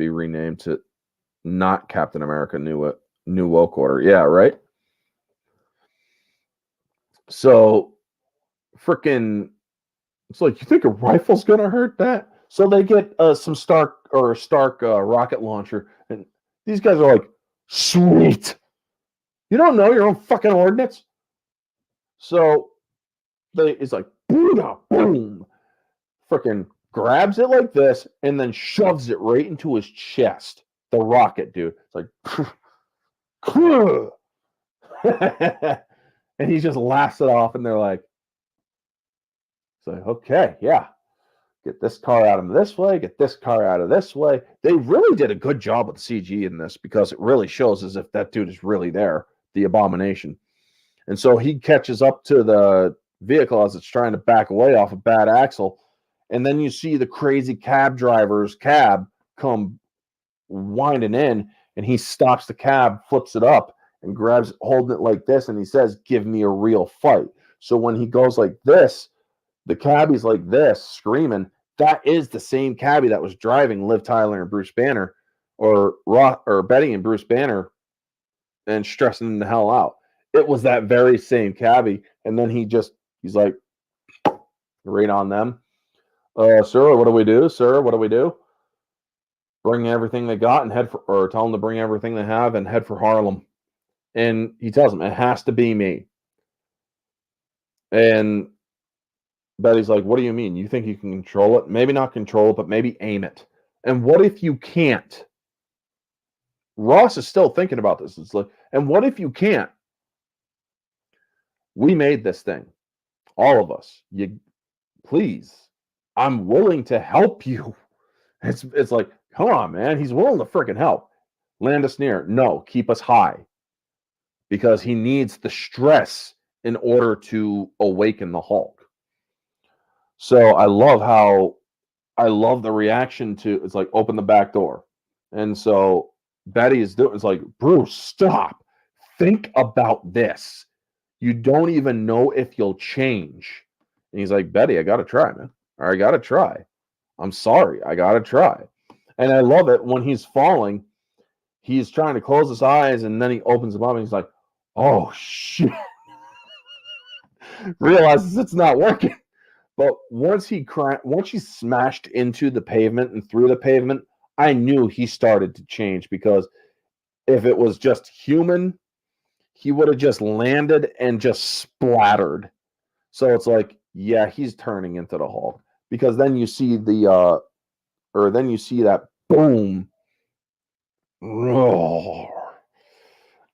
renamed to not Captain America New Woke Order. Yeah, right. So, freaking, it's like you think a rifle's gonna hurt that? So they get some Stark rocket launcher, and these guys are like, sweet. You don't know your own fucking ordnance. So it's like, boom, freaking grabs it like this and then shoves it right into his chest. The rocket, dude. It's like, and he just laughs it off, and they're like, okay, yeah. Get this car out of this way, get this car out of this way. They really did a good job with CG in this because it really shows as if that dude is really there, the Abomination. And so he catches up to the vehicle as it's trying to back away off a bad axle. And then you see the crazy cab driver's cab come winding in, and he stops the cab, flips it up, and grabs it, holding it like this, and he says, give me a real fight. So when he goes like this, the cabbie's like this, screaming. That is the same cabbie that was driving Liv Tyler and Bruce Banner, or Betty and Bruce Banner, and stressing them the hell out. It was that very same cabbie. And then he's like, right on them. Sir, what do we do? Sir, what do we do? Bring everything they got and or tell them to bring everything they have and head for Harlem. And he tells them, it has to be me. And Betty's like, what do you mean? You think you can control it? Maybe not control it, but maybe aim it. And what if you can't? Ross is still thinking about this. It's like, and what if you can't? We made this thing. All of us. Please. I'm willing to help you. It's like, come on, man. He's willing to freaking help. Land us near. No, keep us high. Because he needs the stress in order to awaken the Hulk. So I love the reaction to, it's like, open the back door. And so Betty it's like, Bruce, stop. Think about this. You don't even know if you'll change. And he's like, Betty, I got to try, man. Or I got to try. I'm sorry. I got to try. And I love it when he's falling. He's trying to close his eyes, and then he opens them up, and he's like, oh, shit. Realizes it's not working. But once he smashed into the pavement and through the pavement, I knew he started to change, because if it was just human, he would have just landed and just splattered. So it's like, yeah, he's turning into the Hulk. Because then you see then you see that boom, roar,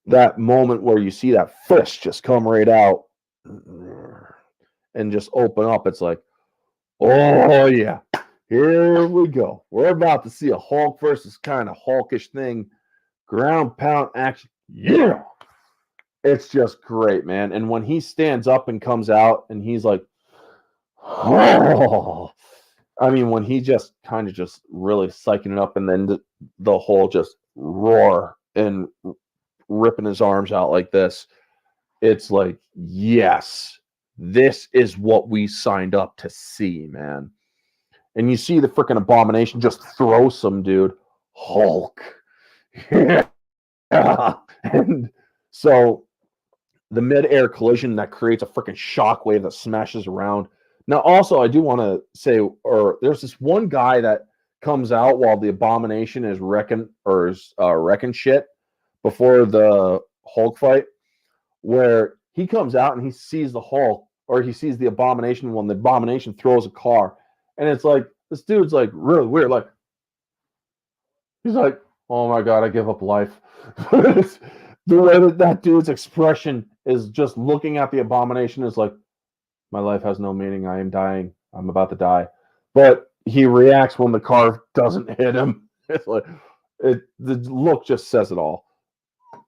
that moment where you see that fist just come right out and just open up. It's like, oh yeah, here we go. We're about to see a Hulk versus kind of Hulkish thing, ground pound action. Yeah, it's just great, man. And when he stands up and comes out, and he's like, oh, I mean, when he just kind of just really psyching it up, and then the whole just roar and ripping his arms out like this, it's like, yes, this is what we signed up to see, man. And you see the freaking Abomination just throw some dude, Hulk. Yeah. And so the mid-air collision that creates a freaking shockwave that smashes around. Now, also, I do want to say, or there's this one guy that comes out while the Abomination is wrecking shit before the Hulk fight, where he comes out and he sees the Hulk, or he sees the Abomination when the Abomination throws a car, and it's like this dude's like really weird, like he's like, "Oh my god, I give up life." The way that dude's expression is just looking at the Abomination is like, my life has no meaning. I am dying. I'm about to die. But he reacts when the car doesn't hit him. It's like the look just says it all.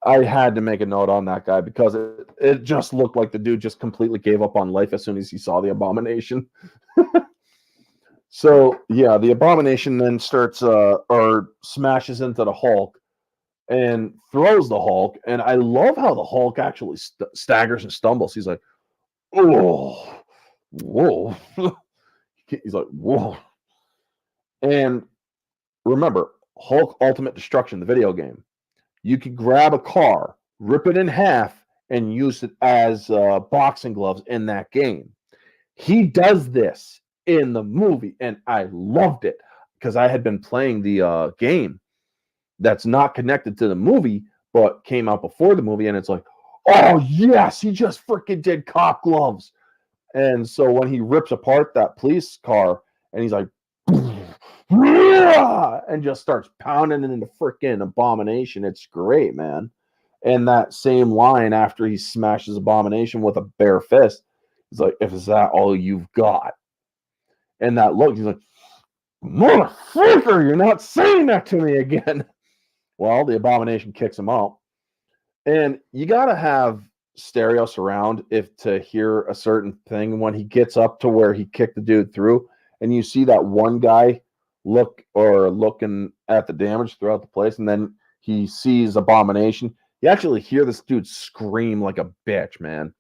I had to make a note on that guy because it just looked like the dude just completely gave up on life as soon as he saw the Abomination. So yeah, the Abomination then starts or smashes into the Hulk and throws the Hulk. And I love how the Hulk actually staggers and stumbles. He's like, oh, whoa. He's like, whoa. And remember, Hulk Ultimate Destruction, the video game. You could grab a car, rip it in half, and use it as boxing gloves in that game. He does this in the movie, and I loved it because I had been playing the game that's not connected to the movie, but came out before the movie, and it's like, oh yes, he just freaking did cop gloves. And so when he rips apart that police car, and he's like, and just starts pounding it into freaking Abomination, it's great, man. And that same line after he smashes Abomination with a bare fist, he's like, "If is that all you've got?" And that look, he's like, "Motherfucker, you're not saying that to me again." Well, the Abomination kicks him out. And you got to have stereo surround if to hear a certain thing when he gets up to where he kicked the dude through, and you see that one guy looking at the damage throughout the place, and then he sees Abomination. You actually hear this dude scream like a bitch, man.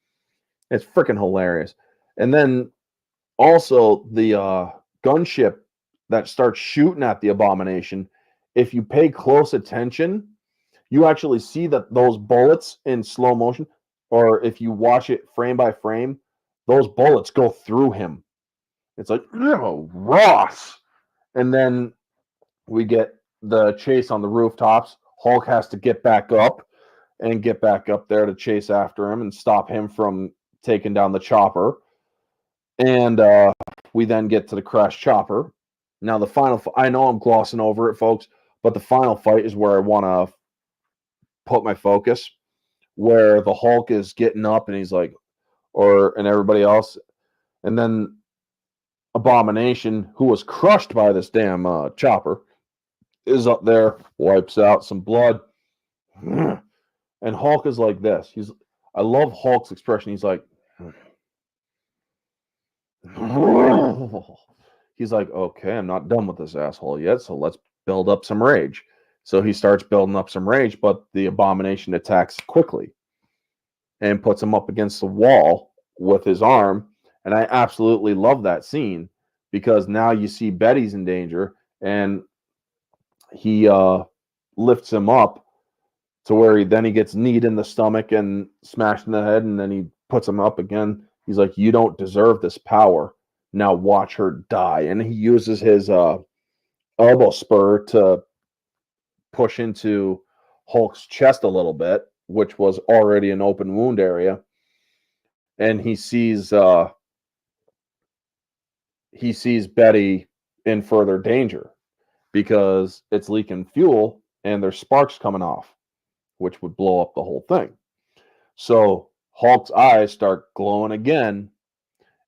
It's freaking hilarious. And then also the gunship that starts shooting at the Abomination. If you pay close attention, you actually see that those bullets in slow motion, or if you watch it frame by frame, those bullets go through him. It's like, oh, Ross. And then we get the chase on the rooftops. Hulk has to get back up there to chase after him and stop him from taking down the chopper. And we then get to the crash chopper. Now, the final, I know I'm glossing over it, folks, but the final fight is where I want to put my focus, where the Hulk is getting up and he's like, and everybody else. And then Abomination, who was crushed by this damn chopper, is up there, wipes out some blood. And Hulk is like this. I love Hulk's expression. He's like, he's like, okay, I'm not done with this asshole yet, so let's build up some rage. So he starts building up some rage, but the Abomination attacks quickly and puts him up against the wall with his arm. And I absolutely love that scene because now you see Betty's in danger, and he lifts him up to where he gets kneed in the stomach and smashed in the head, and then he puts him up again. He's like, "You don't deserve this power. Now watch her die." And he uses his elbow spur to push into Hulk's chest a little bit, which was already an open wound area. And he sees he sees Betty in further danger because it's leaking fuel and there's sparks coming off, which would blow up the whole thing. So Hulk's eyes start glowing again,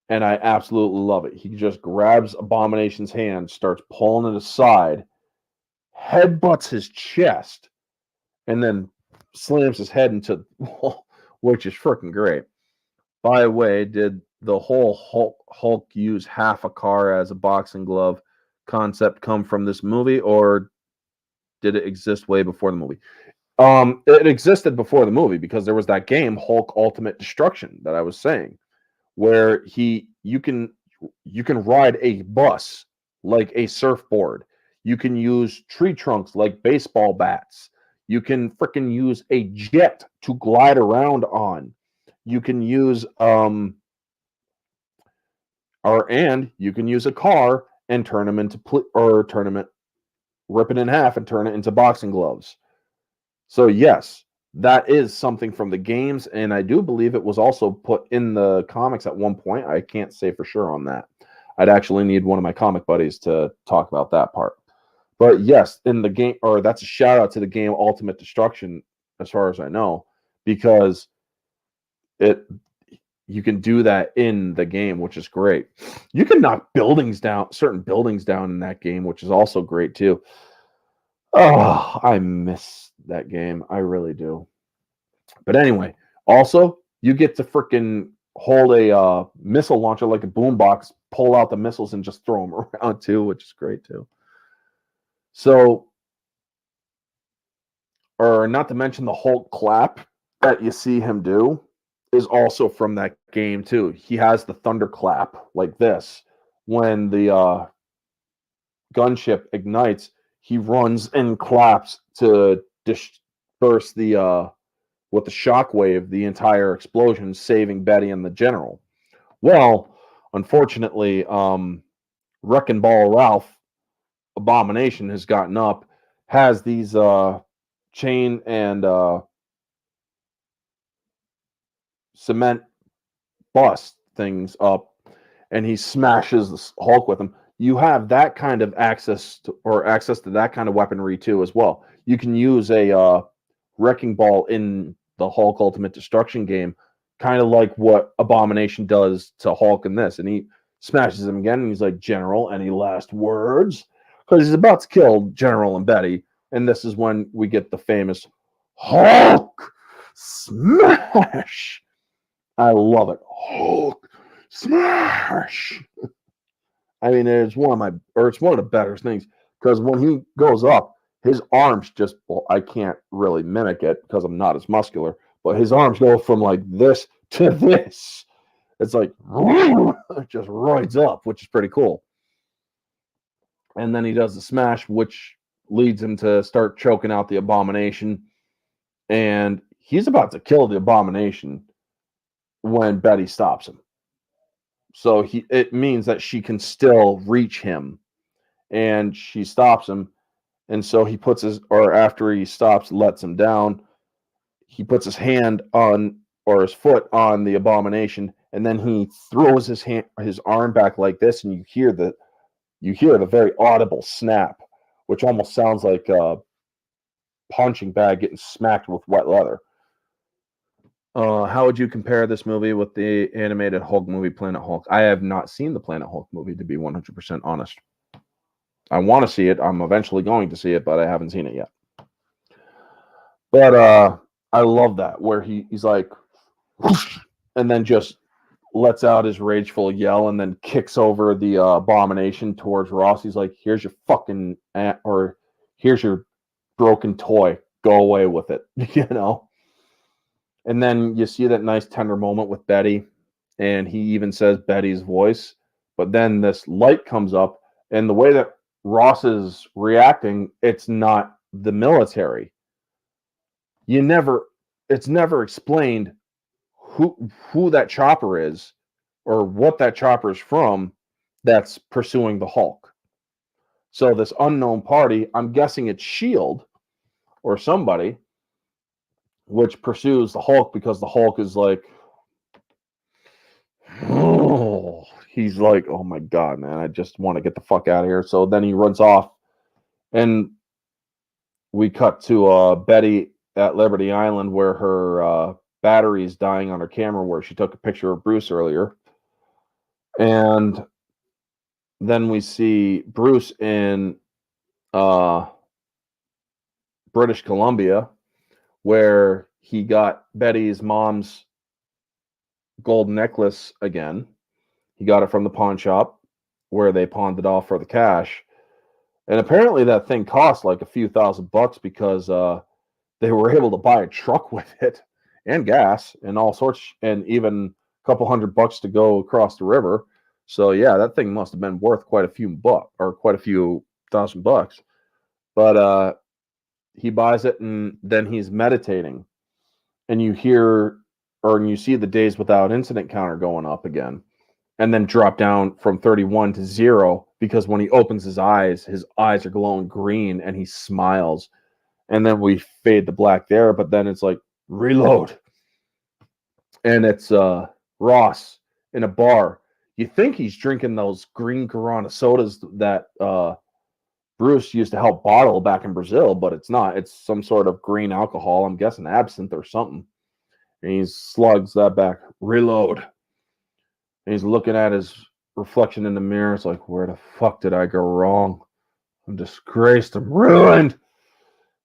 and I absolutely love it. He just grabs Abomination's hand, starts pulling it aside, headbutts his chest, and then slams his head into the wall, which is freaking great. By the way, did the whole Hulk use half a car as a boxing glove concept come from this movie, or did it exist way before the movie? It existed before the movie because there was that game Hulk Ultimate Destruction that I was saying, where you can ride a bus like a surfboard. You can use tree trunks like baseball bats. You can freaking use a jet to glide around on. You can use and you can use a car and turn them into rip it in half and turn it into boxing gloves. So yes, that is something from the games, and I do believe it was also put in the comics at one point. I can't say for sure on that. I'd actually need one of my comic buddies to talk about that part. But yes, in the game, or that's a shout out to the game Ultimate Destruction, as far as I know, because it you can do that in the game, which is great. You can knock certain buildings down in that game, which is also great too. Oh, I miss that game. I really do. But anyway, also you get to freaking hold a missile launcher like a boombox, pull out the missiles and just throw them around too, which is great too. So, or not to mention the Hulk clap that you see him do is also from that game too. He has the thunder clap like this when the gunship ignites. He runs and claps to disperse the with the shockwave the entire explosion, saving Betty and the general. Well, unfortunately, Wrecking Ball Ralph Abomination has gotten up, has these chain and cement bus things up, and he smashes the Hulk with them. You have that kind of access to that kind of weaponry too as well. You can use a wrecking ball in the Hulk Ultimate Destruction game, kind of like what Abomination does to Hulk in this, and he smashes him again, and he's like, "General, any last words?" Because he's about to kill General and Betty, and this is when we get the famous Hulk smash. I love it. Hulk smash. I mean, it's one of the better things because when he goes up, his arms just, well, I can't really mimic it because I'm not as muscular, but his arms go from like this to this. It's like, it just rides up, which is pretty cool. And then he does the smash, which leads him to start choking out the Abomination. And he's about to kill the Abomination when Betty stops him. So it means that she can still reach him, and she stops him. And so he puts after he stops, lets him down, he puts his hand on, or his foot on the Abomination, and then he throws his arm back like this, and you hear the very audible snap, which almost sounds like a punching bag getting smacked with wet leather. How would you compare this movie with the animated Hulk movie, Planet Hulk? I have not seen the Planet Hulk movie, to be 100% honest. I want to see it. I'm eventually going to see it, but I haven't seen it yet. But I love that, where he's like, whoosh, and then just lets out his rageful yell and then kicks over the Abomination towards Ross. He's like, here's your fucking, or here's your broken toy. Go away with it, you know? And then you see that nice tender moment with Betty, and he even says Betty's voice. But then this light comes up, and the way that Ross is reacting, it's not the military. It's never explained who that chopper is or what that chopper is from that's pursuing the Hulk. So this unknown party, I'm guessing it's Shield or somebody, which pursues the Hulk because the Hulk is like, oh, he's like, oh my God, man, I just want to get the fuck out of here. So then he runs off, and we cut to Betty at Liberty Island where her battery is dying on her camera, where she took a picture of Bruce earlier. And then we see Bruce in uh, British Columbia, where he got Betty's mom's gold necklace again. He got it from the pawn shop where they pawned it off for the cash. And apparently that thing cost like a few $1,000 because they were able to buy a truck with it and gas and all sorts, and even a couple $100 to go across the river. So yeah, that thing must have been worth quite a few bucks or quite a few $1,000. But he buys it, and then he's meditating, and you hear or you see the days without incident counter going up again, and then drop down from 31 to 0 because when he opens his eyes are glowing green and he smiles. And then we fade to black there, but then it's like reload. And it's Ross in a bar. You think he's drinking those green Corona sodas that Bruce used to help bottle back in Brazil, but it's not. It's some sort of green alcohol. I'm guessing absinthe or something. And he slugs that back. Reload. And he's looking at his reflection in the mirror. It's like, where the fuck did I go wrong? I'm disgraced. I'm ruined.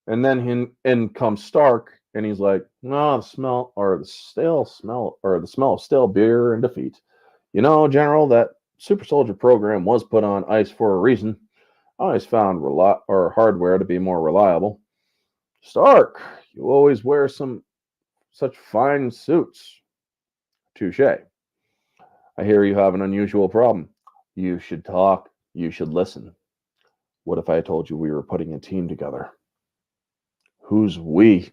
And then in comes Stark, and he's like, "No, the smell of stale beer and defeat. You know, General, that super soldier program was put on ice for a reason. I always found hardware to be more reliable. Stark, you always wear such fine suits. Touche. I hear you have an unusual problem. You should talk. You should listen. What if I told you we were putting a team together?" Who's we?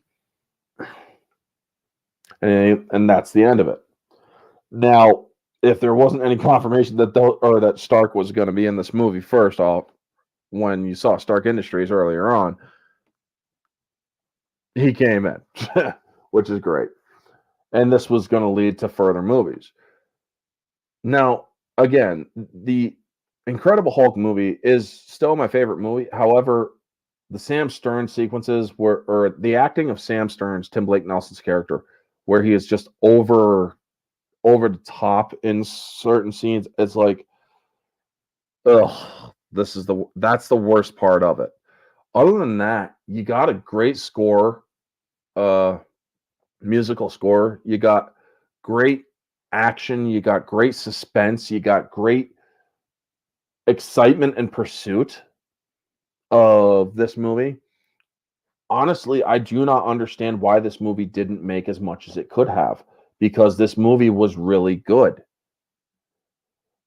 And that's the end of it. Now, if there wasn't any confirmation that Stark was going to be in this movie, first off, when you saw Stark Industries earlier on, he came in, which is great. And this was going to lead to further movies. Now, again, the Incredible Hulk movie is still my favorite movie. However, the Sam Stern sequences or the acting of Sam Stern's, Tim Blake Nelson's character, where he is just over the top in certain scenes, it's like, ugh, that's the worst part of it. Other than that, you got a great score, musical score. You got great action. You got great suspense. You got great excitement and pursuit of this movie. Honestly, I do not understand why this movie didn't make as much as it could have, because this movie was really good.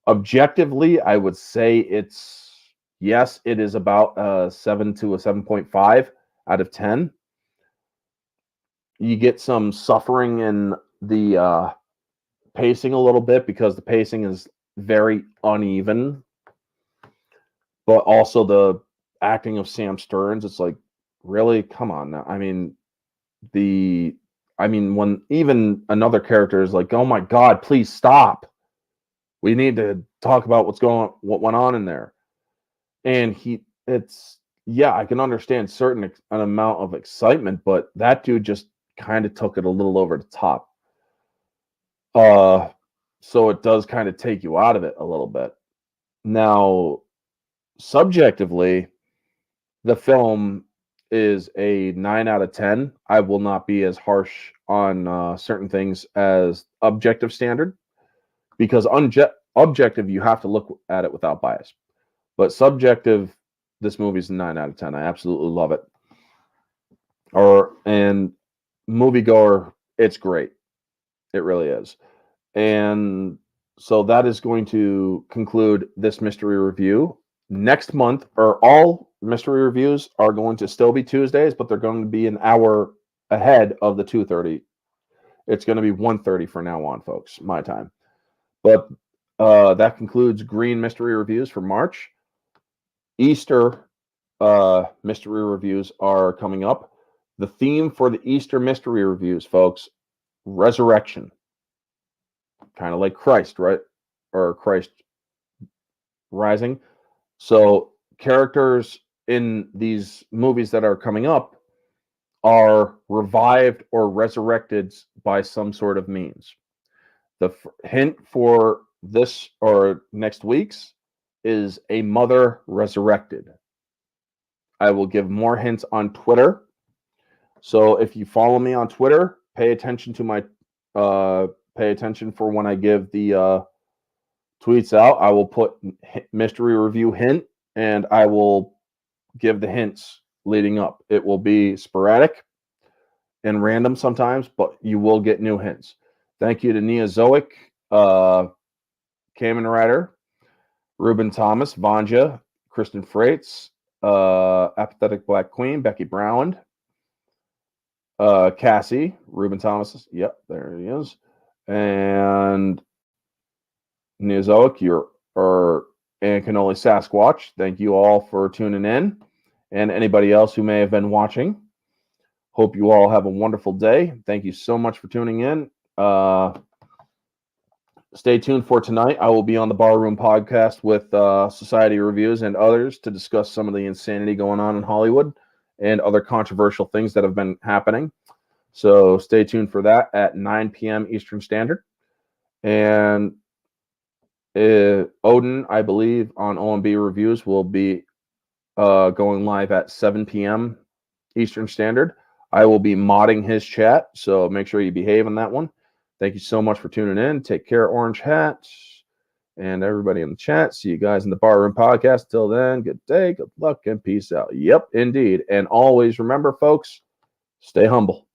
Objectively, I would say it is about a 7 to a 7.5 out of 10. You get some suffering in the pacing a little bit because the pacing is very uneven, but also the acting of Sam Stearns, it's like, really, come on now. I mean, when even another character is like, oh my God, please stop. We need to talk about what went on in there. And I can understand an amount of excitement, but that dude just kind of took it a little over the top. So it does kind of take you out of it a little bit. Now, subjectively, the film is a 9 out of 10. I will not be as harsh on certain things as objective standard, because objective, you have to look at it without bias. But subjective, this movie's a 9 out of 10. I absolutely love it. And moviegoer, it's great. It really is. And so that is going to conclude this mystery review. Next month, or all mystery reviews are going to still be Tuesdays, but they're going to be an hour ahead of the 2:30. It's going to be 1:30 from now on, folks, my time. But that concludes Green Mystery Reviews for March. Easter mystery reviews are coming up. The theme for the Easter mystery reviews, folks, resurrection. Kind of like Christ, right? or Christ rising. So characters in these movies that are coming up are revived or resurrected by some sort of means. The hint for this or next week's is a mother resurrected. I will give more hints on Twitter. So if you follow me on Twitter, pay attention to my pay attention for when I give the tweets out. I will put mystery review hint, and I will give the hints leading up. It will be sporadic and random sometimes, but you will get new hints. Thank you to Neozoic, Kamen Rider, Ruben Thomas, Vanja, Kristen Freitz, Apathetic Black Queen, Becky Brown, Cassie, Ruben Thomas. Yep, there he is. And Neozoic, and Cannoli Sasquatch. Thank you all for tuning in, and anybody else who may have been watching. Hope you all have a wonderful day. Thank you so much for tuning in. Stay tuned for tonight. I will be on the Barroom podcast with Society Reviews and others to discuss some of the insanity going on in Hollywood and other controversial things that have been happening. So stay tuned for that at 9 p.m. Eastern Standard. And Odin, I believe, on OMB Reviews will be going live at 7 p.m. Eastern Standard. I will be modding his chat, so make sure you behave on that one. Thank you so much for tuning in. Take care, Orange Hat, and everybody in the chat. See you guys in the Barroom podcast. Till then, good day, good luck, and peace out. Yep, indeed. And always remember, folks, stay humble.